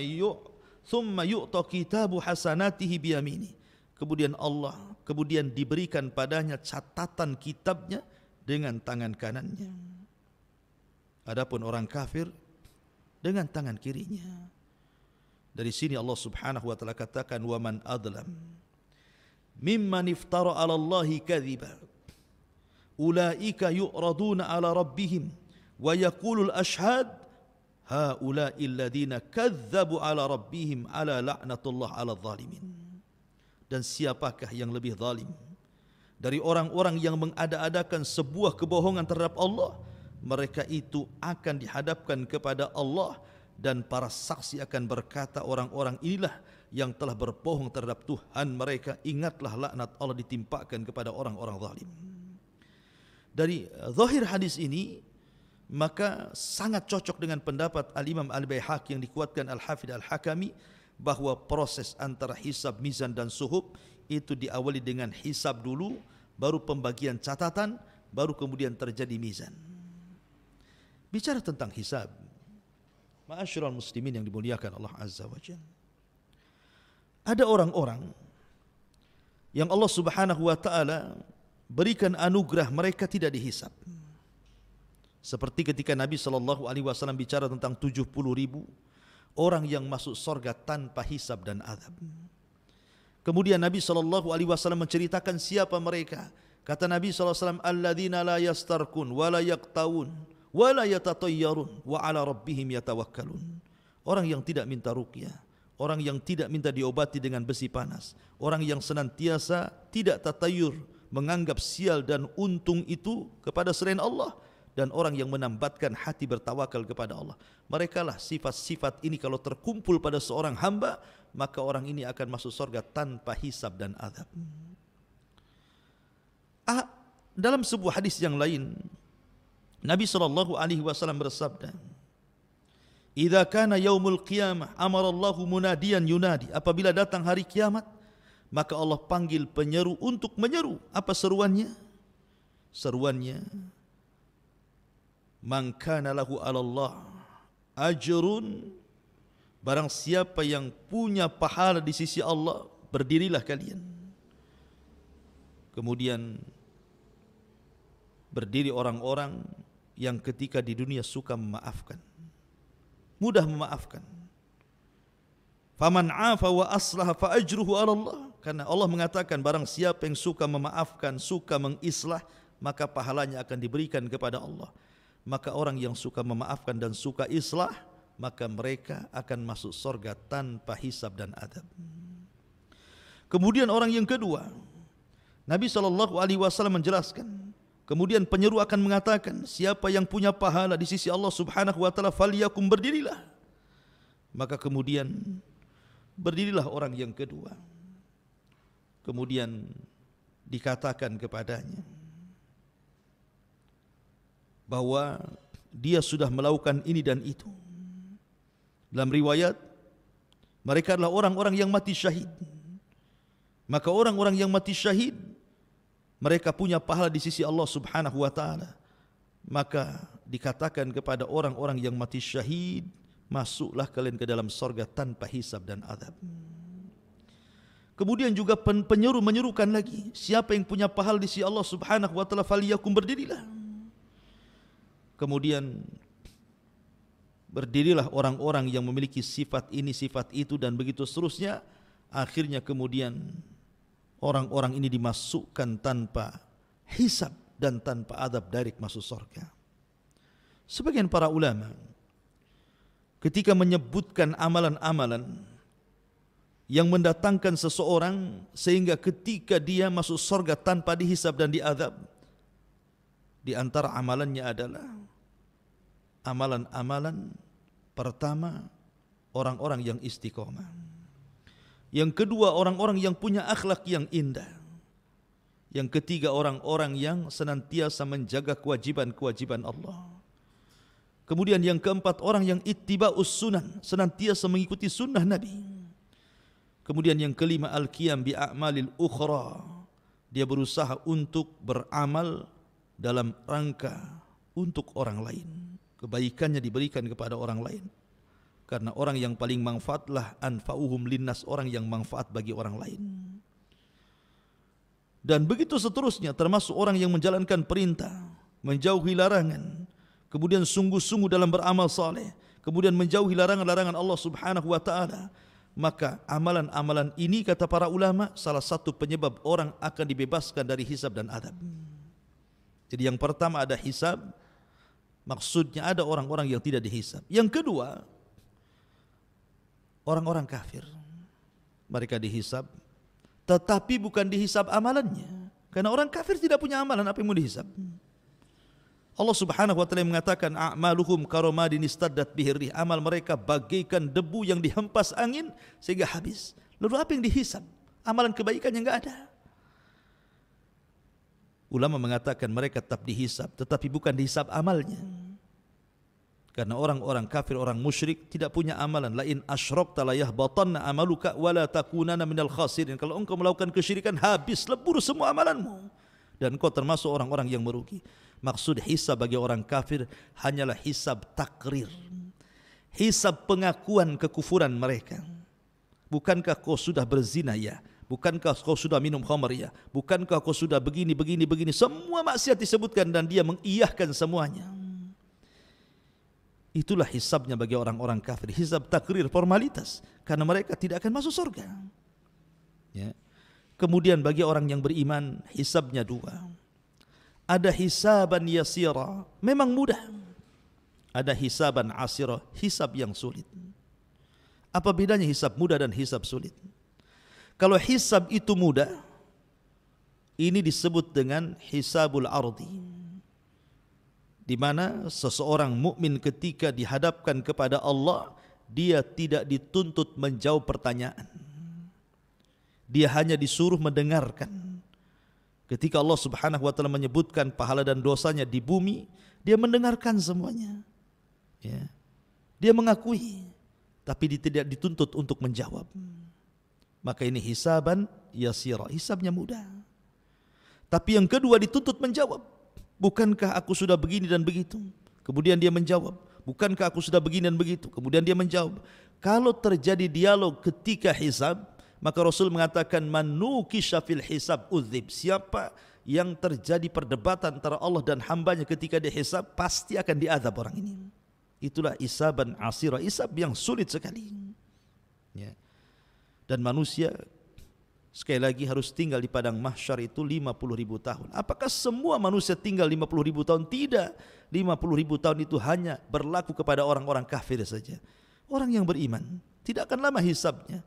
yu'ta kitabu hasanatihi biyamini. Kemudian diberikan padanya catatan kitabnya dengan tangan kanannya. Adapun orang kafir dengan tangan kirinya. Dari sini Allah Subhanahu wa taala katakan, wa man adlam mimman iftara 'ala Allahi kadhiba ulaika yu'raduna 'ala rabbihim wa yaqulul ashhad haula'i alladhina kadzabu 'ala rabbihim ala la'natullah 'ala zalimin. Dan siapakah yang lebih zalim dari orang-orang yang mengada-adakan sebuah kebohongan terhadap Allah? Mereka itu akan dihadapkan kepada Allah dan para saksi akan berkata, orang-orang inilah yang telah berbohong terhadap Tuhan mereka. Ingatlah laknat Allah ditimpakan kepada orang-orang zalim. Dari zahir hadis ini, maka sangat cocok dengan pendapat Al-Imam Al-Baihaqi yang dikuatkan Al-Hafidh Al-Hakami, bahwa proses antara hisab, mizan dan suhub itu diawali dengan hisab dulu, baru pembagian catatan, baru kemudian terjadi mizan. Bicara tentang hisab, ma'asyiral muslimin yang dimuliakan Allah Azza wa Jalla, ada orang-orang yang Allah Subhanahu wa taala berikan anugerah mereka tidak dihisab. Seperti ketika Nabi SAW bicara tentang 70.000 orang yang masuk surga tanpa hisab dan azab. Kemudian Nabi SAW menceritakan siapa mereka. Kata Nabi SAW, alladzina la yastarkun wa la yaqtawun wa la yatatayyarun wa ala rabbihim yatawakkalun. Orang yang tidak minta ruqyah, orang yang tidak minta diobati dengan besi panas, orang yang senantiasa tidak tatayur, menganggap sial dan untung itu kepada selain Allah, dan orang yang menambatkan hati bertawakal kepada Allah. Merekalah sifat-sifat ini kalau terkumpul pada seorang hamba, maka orang ini akan masuk surga tanpa hisab dan azab. Dalam sebuah hadis yang lain, Nabi SAW bersabda, idza kana yaumul qiyamah amarallahu munadiyan yunadi, apabila datang hari kiamat, maka Allah panggil penyeru untuk menyeru. Apa seruannya? Seruannya, man kana lahu 'ala Allah ajrun, barang siapa yang punya pahala di sisi Allah, berdirilah kalian. Kemudian berdiri orang-orang yang ketika di dunia suka memaafkan, mudah memaafkan. Faman 'afa wa aslaha fa ajruhu 'ala Allah. Karena Allah mengatakan barang siapa yang suka memaafkan, suka mengislah, maka pahalanya akan diberikan kepada Allah. Maka orang yang suka memaafkan dan suka islah, maka mereka akan masuk surga tanpa hisab dan adab. Kemudian orang yang kedua, Nabi SAW menjelaskan, kemudian penyeru akan mengatakan, siapa yang punya pahala di sisi Allah Subhanahu wa taala, falyakum, berdirilah. Maka kemudian berdirilah orang yang kedua. Kemudian dikatakan kepadanya bahwa dia sudah melakukan ini dan itu. Dalam riwayat, mereka adalah orang-orang yang mati syahid. Maka orang-orang yang mati syahid, mereka punya pahala di sisi Allah Subhanahu wa taala. Maka dikatakan kepada orang-orang yang mati syahid, masuklah kalian ke dalam surga tanpa hisab dan azab. Kemudian juga penyeru menyerukan lagi, siapa yang punya pahala di sisi Allah Subhanahu wa taala, falyakum, berdirilah. Kemudian berdirilah orang-orang yang memiliki sifat ini, sifat itu, dan begitu seterusnya. Akhirnya kemudian orang-orang ini dimasukkan tanpa hisab dan tanpa adab, direct masuk surga. Sebagian para ulama ketika menyebutkan amalan-amalan yang mendatangkan seseorang sehingga ketika dia masuk surga tanpa dihisab dan diadab, di antara amalannya adalah amalan-amalan pertama, orang-orang yang istiqomah. Yang kedua, orang-orang yang punya akhlak yang indah. Yang ketiga, orang-orang yang senantiasa menjaga kewajiban-kewajiban Allah. Kemudian yang keempat, orang yang ittiba'us sunan, senantiasa mengikuti sunnah Nabi. Kemudian yang kelima, al-qiyam bi'a'malil ukhra, dia berusaha untuk beramal dalam rangka untuk orang lain. Kebaikannya diberikan kepada orang lain. Karena orang yang paling manfaatlah anfa'uhum linnas, orang yang manfaat bagi orang lain. Dan begitu seterusnya, termasuk orang yang menjalankan perintah, menjauhi larangan, kemudian sungguh-sungguh dalam beramal saleh, kemudian menjauhi larangan-larangan Allah Subhanahu wa taala. Maka amalan-amalan ini, kata para ulama, salah satu penyebab orang akan dibebaskan dari hisab dan adab. Jadi yang pertama ada hisab, maksudnya ada orang-orang yang tidak dihisab. Yang kedua, orang-orang kafir, mereka dihisab, tetapi bukan dihisab amalannya. Karena orang kafir tidak punya amalan, apa yang mau dihisab? Allah Subhanahu wa taala mengatakan, a'maluhum karomadin istaddat bihir rih, amal mereka bagaikan debu yang dihempas angin sehingga habis. Lalu apa yang dihisab? Amalan kebaikan yang enggak ada. Ulama mengatakan mereka tetap dihisab, tetapi bukan dihisab amalnya. Karena orang-orang kafir, orang musyrik tidak punya amalan. La in asyrakta la yahbatanna amaluka wa la takunanna minal khasirin. Kalau engkau melakukan kesyirikan, habis, lebur semua amalanmu dan engkau termasuk orang-orang yang merugi. Maksud hisab bagi orang kafir hanyalah hisab takrir, hisab pengakuan kekufuran mereka. Bukankah kau sudah berzina? Ya. Bukankah kau sudah minum khamar? Ya. Bukankah kau sudah begini. Semua maksiat disebutkan dan dia mengiyahkan semuanya. Itulah hisabnya bagi orang-orang kafir, hisab takrir, formalitas, karena mereka tidak akan masuk surga. Ya. Kemudian bagi orang yang beriman, hisabnya dua. Ada hisaban yasira, memang mudah. Ada hisaban asira, hisab yang sulit. Apa bedanya hisab mudah dan hisab sulit? Kalau hisab itu mudah, ini disebut dengan hisabul ardi, di mana seseorang mukmin ketika dihadapkan kepada Allah, dia tidak dituntut menjawab pertanyaan. Dia hanya disuruh mendengarkan. Ketika Allah Subhanahu wa taala menyebutkan pahala dan dosanya di bumi, dia mendengarkan semuanya. Ya. Dia mengakui, tapi dia tidak dituntut untuk menjawab. Maka ini hisaban yasira, hisabnya mudah. Tapi yang kedua dituntut menjawab. Bukankah aku sudah begini dan begitu? Kemudian dia menjawab. Bukankah aku sudah begini dan begitu? Kemudian dia menjawab. Kalau terjadi dialog ketika hisab, Maka Rasul mengatakan man nukisha fil hisab udzib. Siapa yang terjadi perdebatan antara Allah dan hambanya ketika dihisab, pasti akan diazab orang ini. Itulah isaban asira, isab yang sulit sekali. Ya. Dan manusia sekali lagi harus tinggal di padang mahsyar itu 50.000 tahun. Apakah semua manusia tinggal 50.000 tahun? Tidak. 50.000 tahun itu hanya berlaku kepada orang-orang kafir saja. Orang yang beriman tidak akan lama hisabnya.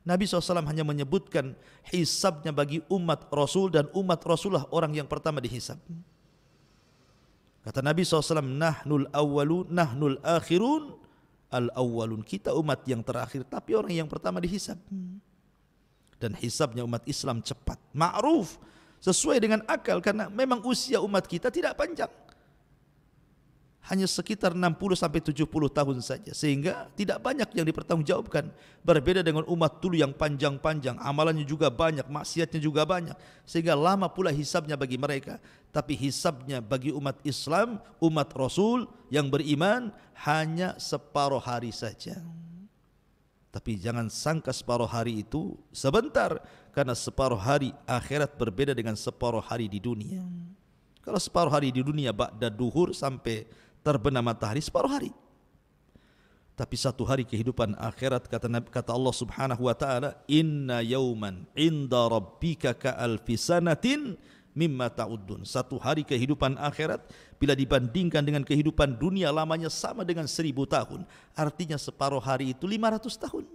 Nabi SAW hanya menyebutkan hisabnya bagi umat Rasul, dan umat Rasulullah orang yang pertama dihisab. Kata Nabi SAW, nahnul awwalun, nahnul akhirun, al-awwalun. Kita umat yang terakhir, tapi orang yang pertama dihisab. Dan hisabnya umat Islam cepat, ma'ruf, sesuai dengan akal, karena memang usia umat kita tidak panjang, hanya sekitar 60-70 tahun saja, sehingga tidak banyak yang dipertanggungjawabkan. Berbeda dengan umat dulu yang panjang-panjang, amalannya juga banyak, maksiatnya juga banyak, sehingga lama pula hisabnya bagi mereka. Tapi hisabnya bagi umat Islam, umat Rasul yang beriman, hanya separuh hari saja. Tapi jangan sangka separuh hari itu sebentar, karena separuh hari akhirat berbeda dengan separuh hari di dunia. Kalau separuh hari di dunia ba'da duhur sampai terbenam matahari, separuh hari. Tapi satu hari kehidupan akhirat, kata Allah Subhanahu wa taala, inna yauman inda rabbika ka'alfi sanatin mimma ta'uddun. Satu hari kehidupan akhirat bila dibandingkan dengan kehidupan dunia, lamanya sama dengan 1000 tahun. Artinya separuh hari itu 500 tahun.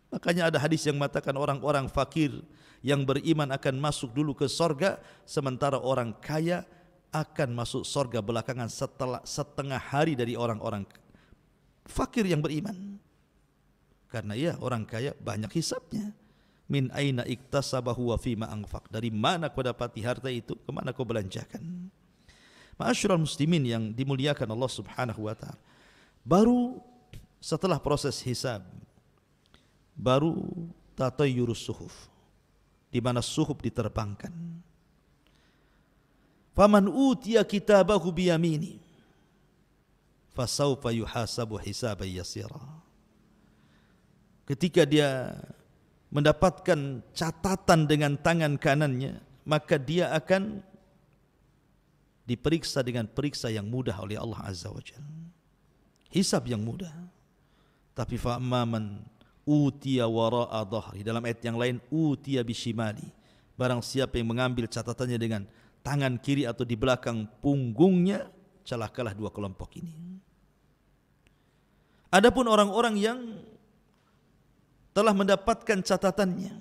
Makanya ada hadis yang mengatakan orang-orang fakir yang beriman akan masuk dulu ke sorga, sementara orang kaya akan masuk sorga belakangan setelah setengah hari dari orang-orang fakir yang beriman. Karena ya, orang kaya banyak hisabnya. Min aina iktasabahu wa fima anfaq. Dari mana kau dapati harta itu, kemana kau belanjakan. Ma'asyiral muslimin yang dimuliakan Allah Subhanahu wa taala. Baru setelah proses hisab, baru tatayyurus suhuf, di mana suhuf diterbangkan. Faman utiya kitabahu biyamini fasawfa yuhasabu hisaban yasira. Ketika dia mendapatkan catatan dengan tangan kanannya, maka dia akan diperiksa dengan periksa yang mudah oleh Allah Azza wa Jalla. Hisab yang mudah. Tapi fa'amman utiya wara'a dhahri, dalam ayat yang lain utiya bishimali, barang siapa yang mengambil catatannya dengan tangan kiri atau di belakang punggungnya, celakalah dua kelompok ini. Adapun orang-orang yang telah mendapatkan catatannya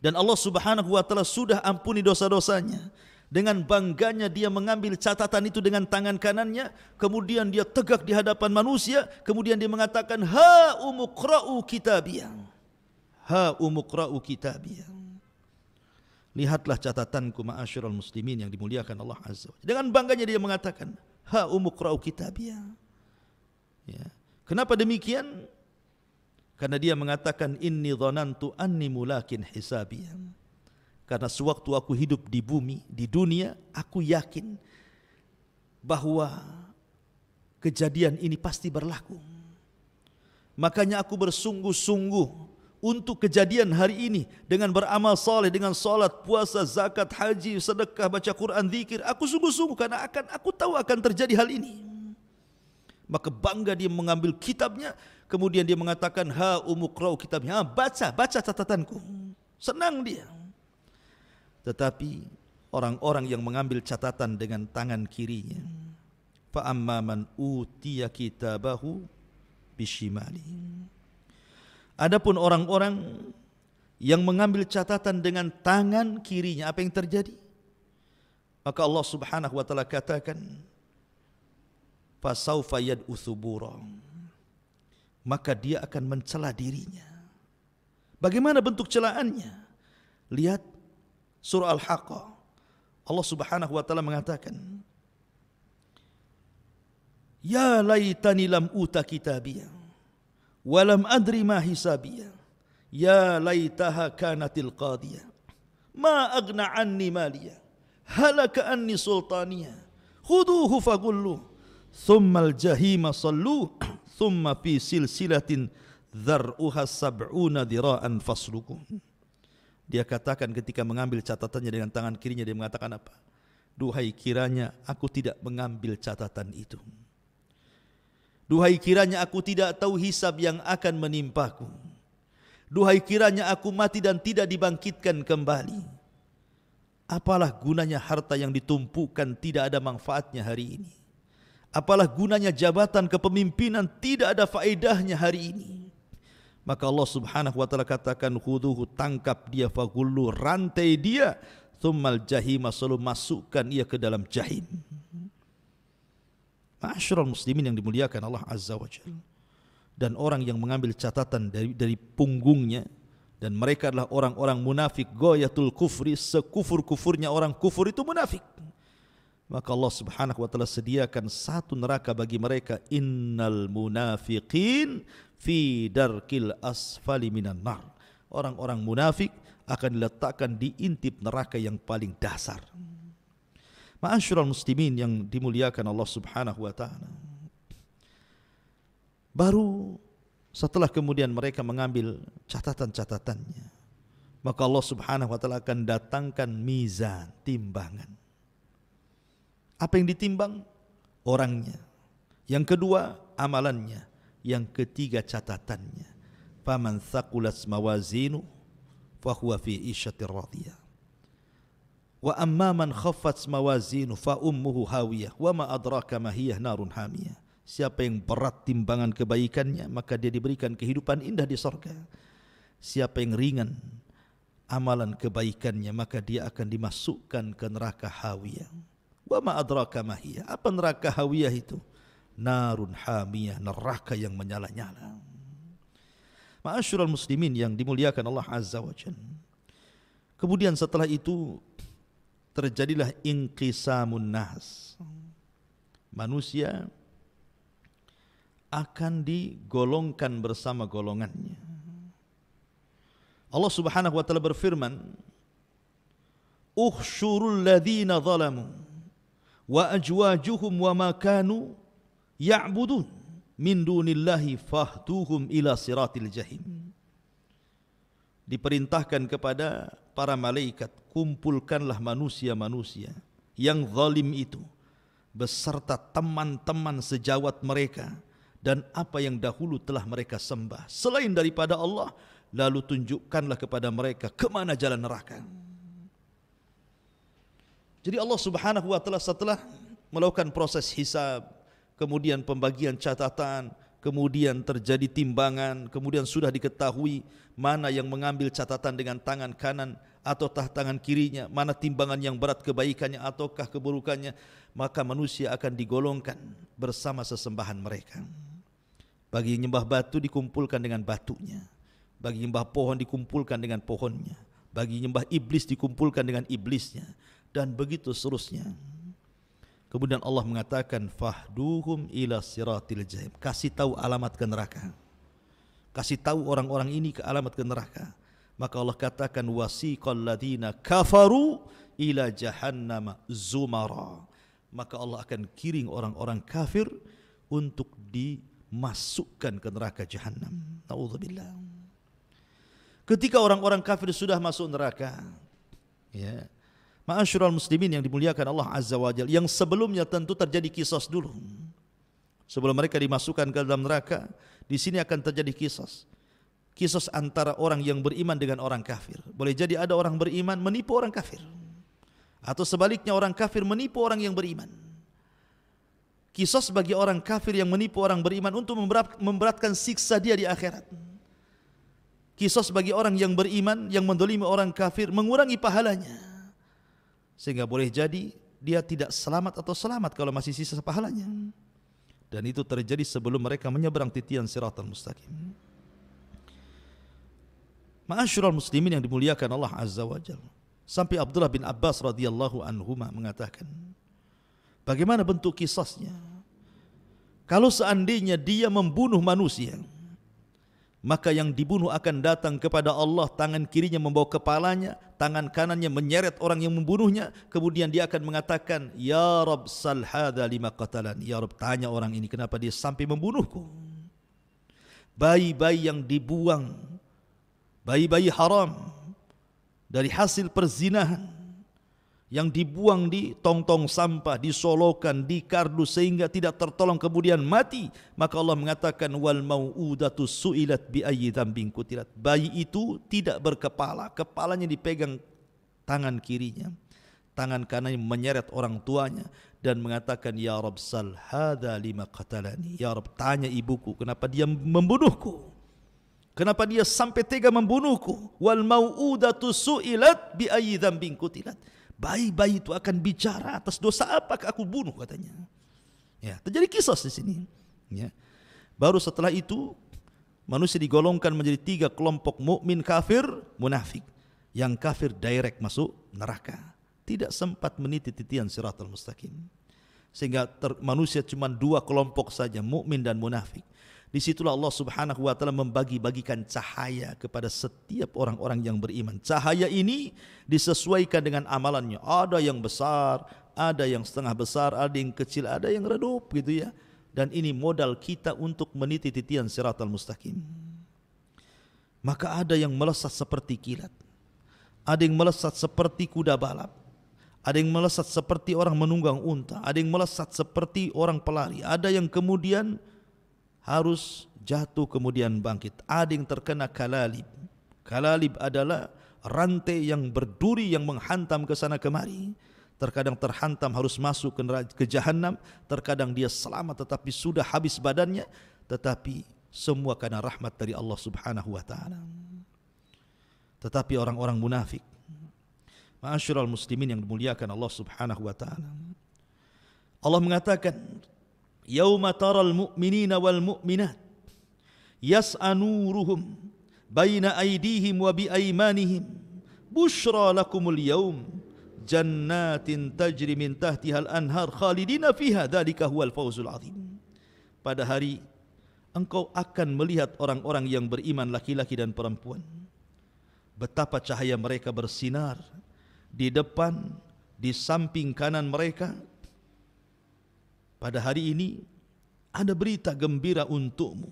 dan Allah Subhanahu wa taala sudah ampuni dosa-dosanya, dengan bangganya dia mengambil catatan itu dengan tangan kanannya, kemudian dia tegak di hadapan manusia, kemudian dia mengatakan, ha umuqra'u kitabiyah, ha umuqra'u kitabiyah. Lihatlah catatanku ma'asyiral muslimin yang dimuliakan Allah Azza wa Jalla. Dengan bangganya dia mengatakan, ha umuqra'u kitabiyah. Ya. Kenapa demikian? Karena dia mengatakan, inni dhanantu anni mulakin hisabiyah. Karena sewaktu aku hidup di bumi, di dunia, aku yakin bahwa kejadian ini pasti berlaku. Makanya aku bersungguh-sungguh untuk kejadian hari ini dengan beramal saleh, dengan salat, puasa, zakat, haji, sedekah, baca Quran, zikir. Aku sungguh-sungguh karena aku tahu akan terjadi hal ini. Maka bangga dia mengambil kitabnya, kemudian dia mengatakan, ha umuqra'u kitabnya, baca catatanku. Senang dia. Tetapi orang-orang yang mengambil catatan dengan tangan kirinya, fa amma man utiya kitabahu bishimali. Adapun orang-orang yang mengambil catatan dengan tangan kirinya, apa yang terjadi? Maka Allah Subhanahu wa taala katakan, fasaufa yad'u thubura, maka dia akan mencela dirinya. Bagaimana bentuk celaannya? Lihat surah Al-Haqqah. Allah Subhanahu wa taala mengatakan, ya laitani lam uta kitabiyah wa lam adri ma hisabiyah, ya laitaha kanatil qadiyah ma aghna anni maliyah halaka anni sultaniyah khuduhu fagullu thumma al-jahima sallu thumma fi silsilatin dzar'uha sab'una dira'an fasluku. Dia katakan ketika mengambil catatannya dengan tangan kirinya, dia mengatakan apa? Duhai kiranya aku tidak mengambil catatan itu. Duhai kiranya aku tidak tahu hisab yang akan menimpaku. Duhai kiranya aku mati dan tidak dibangkitkan kembali. Apalah gunanya harta yang ditumpukan tidak ada manfaatnya hari ini. Apalah gunanya jabatan kepemimpinan tidak ada faedahnya hari ini. Maka Allah Subhanahu wa taala katakan, khuduhu, tangkap dia, fagullu, rantai dia, tsummal jahima, selalu masukkan ia ke dalam jahim. Ma'asyiral muslimin yang dimuliakan Allah Azza wa Jalla. Dan orang yang mengambil catatan dari punggungnya, dan mereka adalah orang-orang munafik, ghayatul kufri, sekufur-kufurnya orang kufur itu munafik. Maka Allah Subhanahu wa taala sediakan satu neraka bagi mereka, innal munafiqin fi darkil asfali minan nar. Orang-orang munafik akan diletakkan di intip neraka yang paling dasar. Ma'asyiral muslimin yang dimuliakan Allah Subhanahu wa taala. Baru setelah kemudian mereka mengambil catatan-catatannya, maka Allah Subhanahu wa taala akan datangkan mizan, timbangan. Apa yang ditimbang? Orangnya. Yang kedua, amalannya. Yang ketiga, catatannya. Faman thaqulat mawazinu fahuwa fi isyatir radiyah. Wa amma man khaffat mawazinu fa ummuhu hawiyah wa ma adraka ma hiya narun hamiyah. Siapa yang berat timbangan kebaikannya, maka dia diberikan kehidupan indah di sorga. Siapa yang ringan amalan kebaikannya, maka dia akan dimasukkan ke neraka hawiyah. Wa ma adraka ma hiya. Apa neraka hawiyah itu? Narun hamiyah, neraka yang menyala-nyala. Ma'asyiral muslimin yang dimuliakan Allah Azza wa Jalla. Kemudian setelah itu terjadilah inqisamun nas. Manusia akan digolongkan bersama golongannya. Allah Subhanahu wa taala berfirman, "Ukhsyurul ladzina zalamu wa ajwajuhum wa ma kanu ya'budun min dunillahi fahduhum ila siratil jahim." Diperintahkan kepada para malaikat, kumpulkanlah manusia-manusia yang zalim itu beserta teman-teman sejawat mereka dan apa yang dahulu telah mereka sembah selain daripada Allah, lalu tunjukkanlah kepada mereka kemana jalan neraka. Jadi Allah Subhanahu wa taala setelah melakukan proses hisab, kemudian pembagian catatan, kemudian terjadi timbangan, kemudian sudah diketahui mana yang mengambil catatan dengan tangan kanan ataukah tangan kirinya, mana timbangan yang berat kebaikannya ataukah keburukannya, maka manusia akan digolongkan bersama sesembahan mereka. Bagi yang nyembah batu dikumpulkan dengan batunya, bagi yang nyembah pohon dikumpulkan dengan pohonnya, bagi yang nyembah iblis dikumpulkan dengan iblisnya, dan begitu seterusnya. Kemudian Allah mengatakan, fahduhum ila siratil jahim. Kasih tahu alamat ke neraka. Kasih tahu orang-orang ini ke alamat ke neraka. Maka Allah katakan, wasiqal ladina kafaru ila jahannama zumara. Maka Allah akan kiring orang-orang kafir untuk dimasukkan ke neraka jahannam. Na'udzubillah. Ketika orang-orang kafir sudah masuk neraka, ya, ma'asyiral muslimin yang dimuliakan Allah Azza wa Jalla, yang sebelumnya tentu terjadi qisas dulu. Sebelum mereka dimasukkan ke dalam neraka, di sini akan terjadi qisas. Qisas antara orang yang beriman dengan orang kafir. Boleh jadi ada orang beriman menipu orang kafir, atau sebaliknya orang kafir menipu orang yang beriman. Qisas bagi orang kafir yang menipu orang beriman untuk memberatkan siksa dia di akhirat. Qisas bagi orang yang beriman yang mendolimi orang kafir mengurangi pahalanya, sehingga boleh jadi dia tidak selamat atau selamat kalau masih sisa pahalanya. Dan itu terjadi sebelum mereka menyeberang titian siratal mustaqim. Ma'asyiral muslimin yang dimuliakan Allah Azza wa Jalla. Sampai Abdullah bin Abbas radhiyallahu anhuma mengatakan, bagaimana bentuk kisahnya? Kalau seandainya dia membunuh manusia, maka yang dibunuh akan datang kepada Allah, tangan kirinya membawa kepalanya, tangan kanannya menyeret orang yang membunuhnya, kemudian dia akan mengatakan, ya Rabb sal hadza lima qatalan. Ya Rabb, tanya orang ini kenapa dia sampai membunuhku. bayi-bayi yang dibuang, bayi-bayi haram dari hasil perzinahan, yang dibuang di tong-tong sampah, disolokan, di kardus sehingga tidak tertolong kemudian mati. Maka Allah mengatakan wal mau'udatu su'ilat bi ayyi dzambin qutilat. Bayi itu tidak berkepala, kepalanya dipegang tangan kirinya, tangan kanannya menyeret orang tuanya dan mengatakan ya Rabb sal hadza lima qatalani. Ya Rabb, tanya ibuku kenapa dia membunuhku, kenapa dia sampai tega membunuhku. Wal mau'udatu su'ilat bi ayyi dzambin qutilat. Bayi-bayi itu akan bicara, atas dosa apakah aku bunuh, katanya. Ya, terjadi kisah di sini. Ya. Baru setelah itu manusia digolongkan menjadi 3 kelompok: mukmin, kafir, munafik. Yang kafir direct masuk neraka, tidak sempat meniti titian siratal mustaqim. Sehingga manusia cuma 2 kelompok saja, mukmin dan munafik. Disitulah Allah Subhanahu wa ta'ala membagi-bagikan cahaya kepada setiap orang-orang yang beriman. Cahaya ini disesuaikan dengan amalannya. Ada yang besar, ada yang setengah besar, ada yang kecil, ada yang redup gitu ya. Dan ini modal kita untuk meniti titian siratal mustaqim. Maka ada yang melesat seperti kilat, ada yang melesat seperti kuda balap, ada yang melesat seperti orang menunggang unta, ada yang melesat seperti orang pelari, ada yang kemudian harus jatuh kemudian bangkit. Ada yang terkena kalalib. Kalalib adalah rantai yang berduri yang menghantam ke sana kemari. Terkadang terhantam harus masuk ke jahanam, terkadang dia selamat tetapi sudah habis badannya, tetapi semua karena rahmat dari Allah Subhanahu wa taala. Tetapi orang-orang munafik, ma'asyiral muslimin yang dimuliakan Allah Subhanahu wa taala, Allah mengatakan yauma taral mu'minina wal mu'minat yas'a nuruhum baina aydihim wa bi aymanihim bushra lakumul yaum jannatin tajri min tahtiha al-anhar khalidina fiha dzalika huwal fawzul azim. Pada hari engkau akan melihat orang-orang yang beriman laki-laki dan perempuan, betapa cahaya mereka bersinar di depan, di samping kanan mereka. Pada hari ini ada berita gembira untukmu.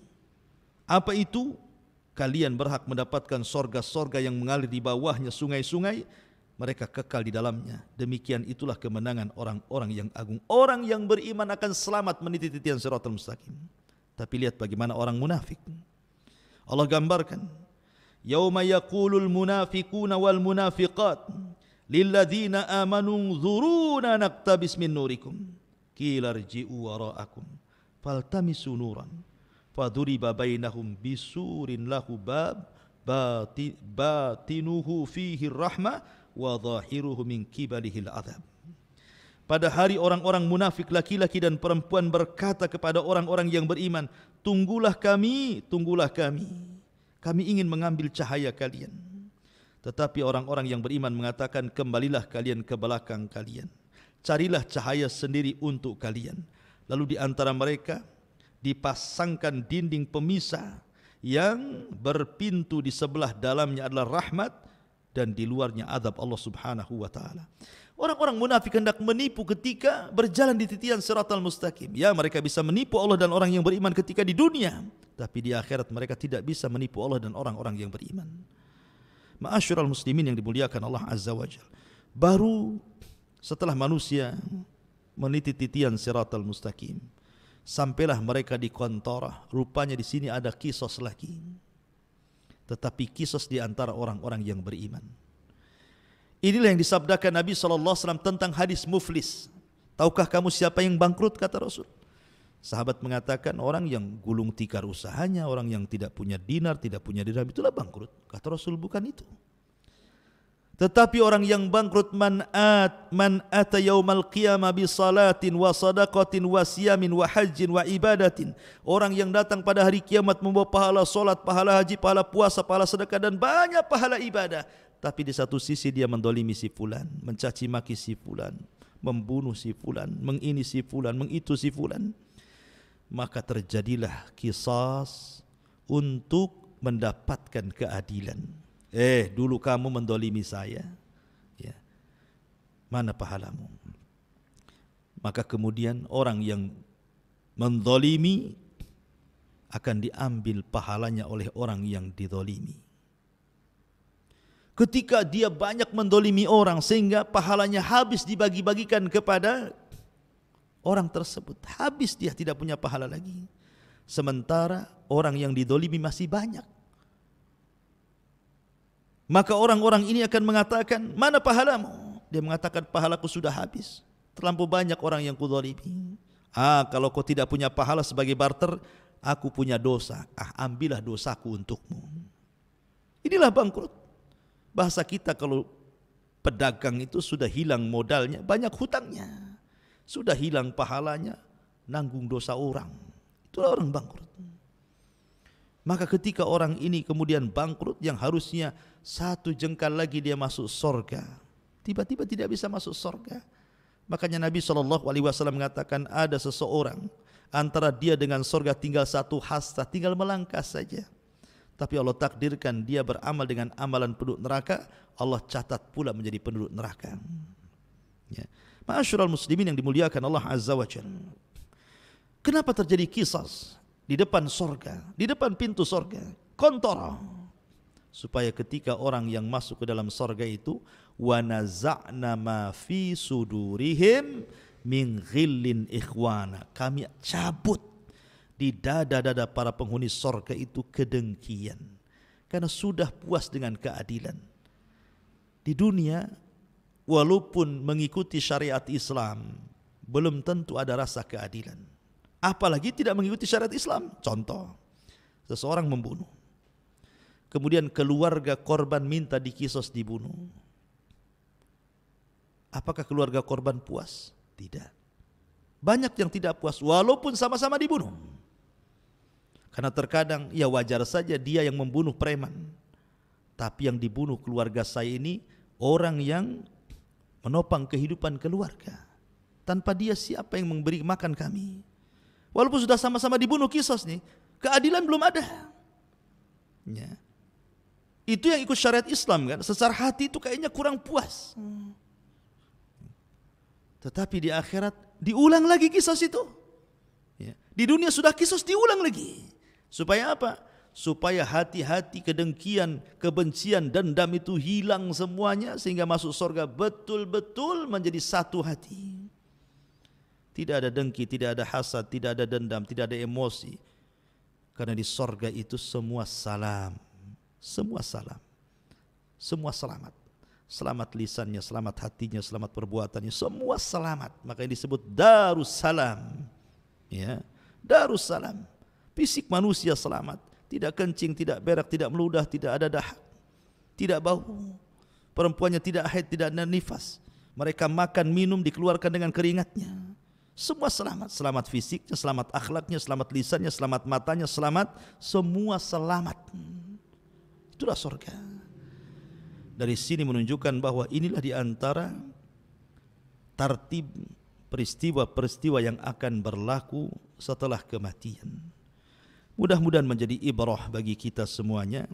Apa itu? Kalian berhak mendapatkan sorga-sorga yang mengalir di bawahnya sungai-sungai, mereka kekal di dalamnya. Demikian itulah kemenangan orang-orang yang agung. Orang yang beriman akan selamat meniti titian siratal mustaqim. Tapi lihat bagaimana orang munafik. Allah gambarkan, yauma yaqulul munafiquna wal munafiqat lilladzina amanu dzuruna naqtabis min nurikum qila irji'u wara'akum faltamisu nuran faduriba bainahum bisurin lahu bab batinuhu fihi rahmah wa zahiruhu min qibalihi al-'adzab. Pada hari orang-orang munafik laki-laki dan perempuan berkata kepada orang-orang yang beriman, tunggulah kami, kami ingin mengambil cahaya kalian. Tetapi orang-orang yang beriman mengatakan, kembalilah kalian ke belakang kalian, carilah cahaya sendiri untuk kalian. Lalu di antara mereka dipasangkan dinding pemisah yang berpintu, di sebelah dalamnya adalah rahmat dan di luarnya azab Allah Subhanahu wa taala. Orang-orang munafik hendak menipu ketika berjalan di titian siratal mustaqim. Ya, mereka bisa menipu Allah dan orang yang beriman ketika di dunia, tapi di akhirat mereka tidak bisa menipu Allah dan orang-orang yang beriman. Ma'asyiral muslimin yang dimuliakan Allah Azza wa Jalla, baru setelah manusia meniti titian siratal mustaqim, sampailah mereka di Qantarah. Rupanya di sini ada kisos lagi, tetapi kisos di antara orang-orang yang beriman. Inilah yang disabdakan Nabi SAW tentang hadis muflis. Tahukah kamu siapa yang bangkrut, kata Rasul? Sahabat mengatakan, orang yang gulung tikar usahanya, orang yang tidak punya dinar, tidak punya dirham, itulah bangkrut. Kata Rasul, bukan itu. Tetapi orang yang bangkrut man ata yaumal qiyamah bi salatin wa sadaqatin wa siyamin wa hajjin wa ibadatin. Orang yang datang pada hari kiamat membawa pahala salat, pahala haji, pahala puasa, pahala sedekah dan banyak pahala ibadah. Tapi di satu sisi dia mendolimi si fulan, mencaci maki si fulan, membunuh si fulan, mengini si fulan, mengitu si fulan. Maka terjadilah kisas untuk mendapatkan keadilan. Dulu kamu mendolimi saya, ya, mana pahalamu? Maka kemudian orang yang mendolimi akan diambil pahalanya oleh orang yang dizalimi. Ketika dia banyak mendolimi orang sehingga pahalanya habis dibagi-bagikan kepada orang tersebut, habis, dia tidak punya pahala lagi. Sementara orang yang didolimi masih banyak. Maka orang-orang ini akan mengatakan, mana pahalamu? Dia mengatakan, pahalaku sudah habis. Terlampau banyak orang yang kudolimi. Kalau kau tidak punya pahala sebagai barter, aku punya dosa. Ambillah dosaku untukmu. Inilah bangkrut. Bahasa kita kalau pedagang itu sudah hilang modalnya, banyak hutangnya. Sudah hilang pahalanya, nanggung dosa orang. Itulah orang bangkrut. Maka ketika orang ini kemudian bangkrut, yang harusnya 1 jengkal lagi dia masuk surga, tiba-tiba tidak bisa masuk surga. Makanya Nabi SAW mengatakan, ada seseorang antara dia dengan surga tinggal 1 hasta, tinggal melangkah saja. Tapi Allah takdirkan dia beramal dengan amalan penduduk neraka, Allah catat pula menjadi penduduk neraka. Ya. Ma'asyiral muslimin yang dimuliakan Allah Azza wa Jalla. Kenapa terjadi qisas di depan surga, di depan pintu surga, kontara? Supaya ketika orang yang masuk ke dalam surga itu, wa naza'na ma fi sudurihim min ghillin ikhwana, kami cabut di dada-dada para penghuni surga itu kedengkian, karena sudah puas dengan keadilan. Di dunia, walaupun mengikuti syariat Islam, belum tentu ada rasa keadilan. Apalagi tidak mengikuti syariat Islam. Contoh, seseorang membunuh, kemudian keluarga korban minta dikisos dibunuh. Apakah keluarga korban puas? Tidak. Banyak yang tidak puas walaupun sama-sama dibunuh. Karena terkadang ya wajar saja dia yang membunuh preman, tapi yang dibunuh keluarga saya ini orang yang menopang kehidupan keluarga. Tanpa dia siapa yang memberi makan kami? Walaupun sudah sama-sama dibunuh kisos nih, keadilan belum ada. Ya. Itu yang ikut syariat Islam kan, secara hati itu kayaknya kurang puas. Tetapi di akhirat diulang lagi kisos itu. Ya. Di dunia sudah kisos diulang lagi. Supaya apa? Supaya hati-hati kedengkian, kebencian, dendam itu hilang semuanya, sehingga masuk surga betul-betul menjadi satu hati. Tidak ada dengki, tidak ada hasad, tidak ada dendam, tidak ada emosi. Karena di surga itu semua salam. Semua salam. Semua selamat. Selamat lisannya, selamat hatinya, selamat perbuatannya, semua selamat. Makanya disebut Darussalam. Ya, Darussalam. Fisik manusia selamat, tidak kencing, tidak berak, tidak meludah, tidak ada dahak, tidak bau. Perempuannya tidak haid, tidak ada nifas. Mereka makan, minum, dikeluarkan dengan keringatnya. Semua selamat, selamat fisiknya, selamat akhlaknya, selamat lisannya, selamat matanya, selamat, semua selamat. Itulah surga. Dari sini menunjukkan bahwa inilah di antara tartib peristiwa-peristiwa yang akan berlaku setelah kematian. Mudah-mudahan menjadi ibrah bagi kita semuanya.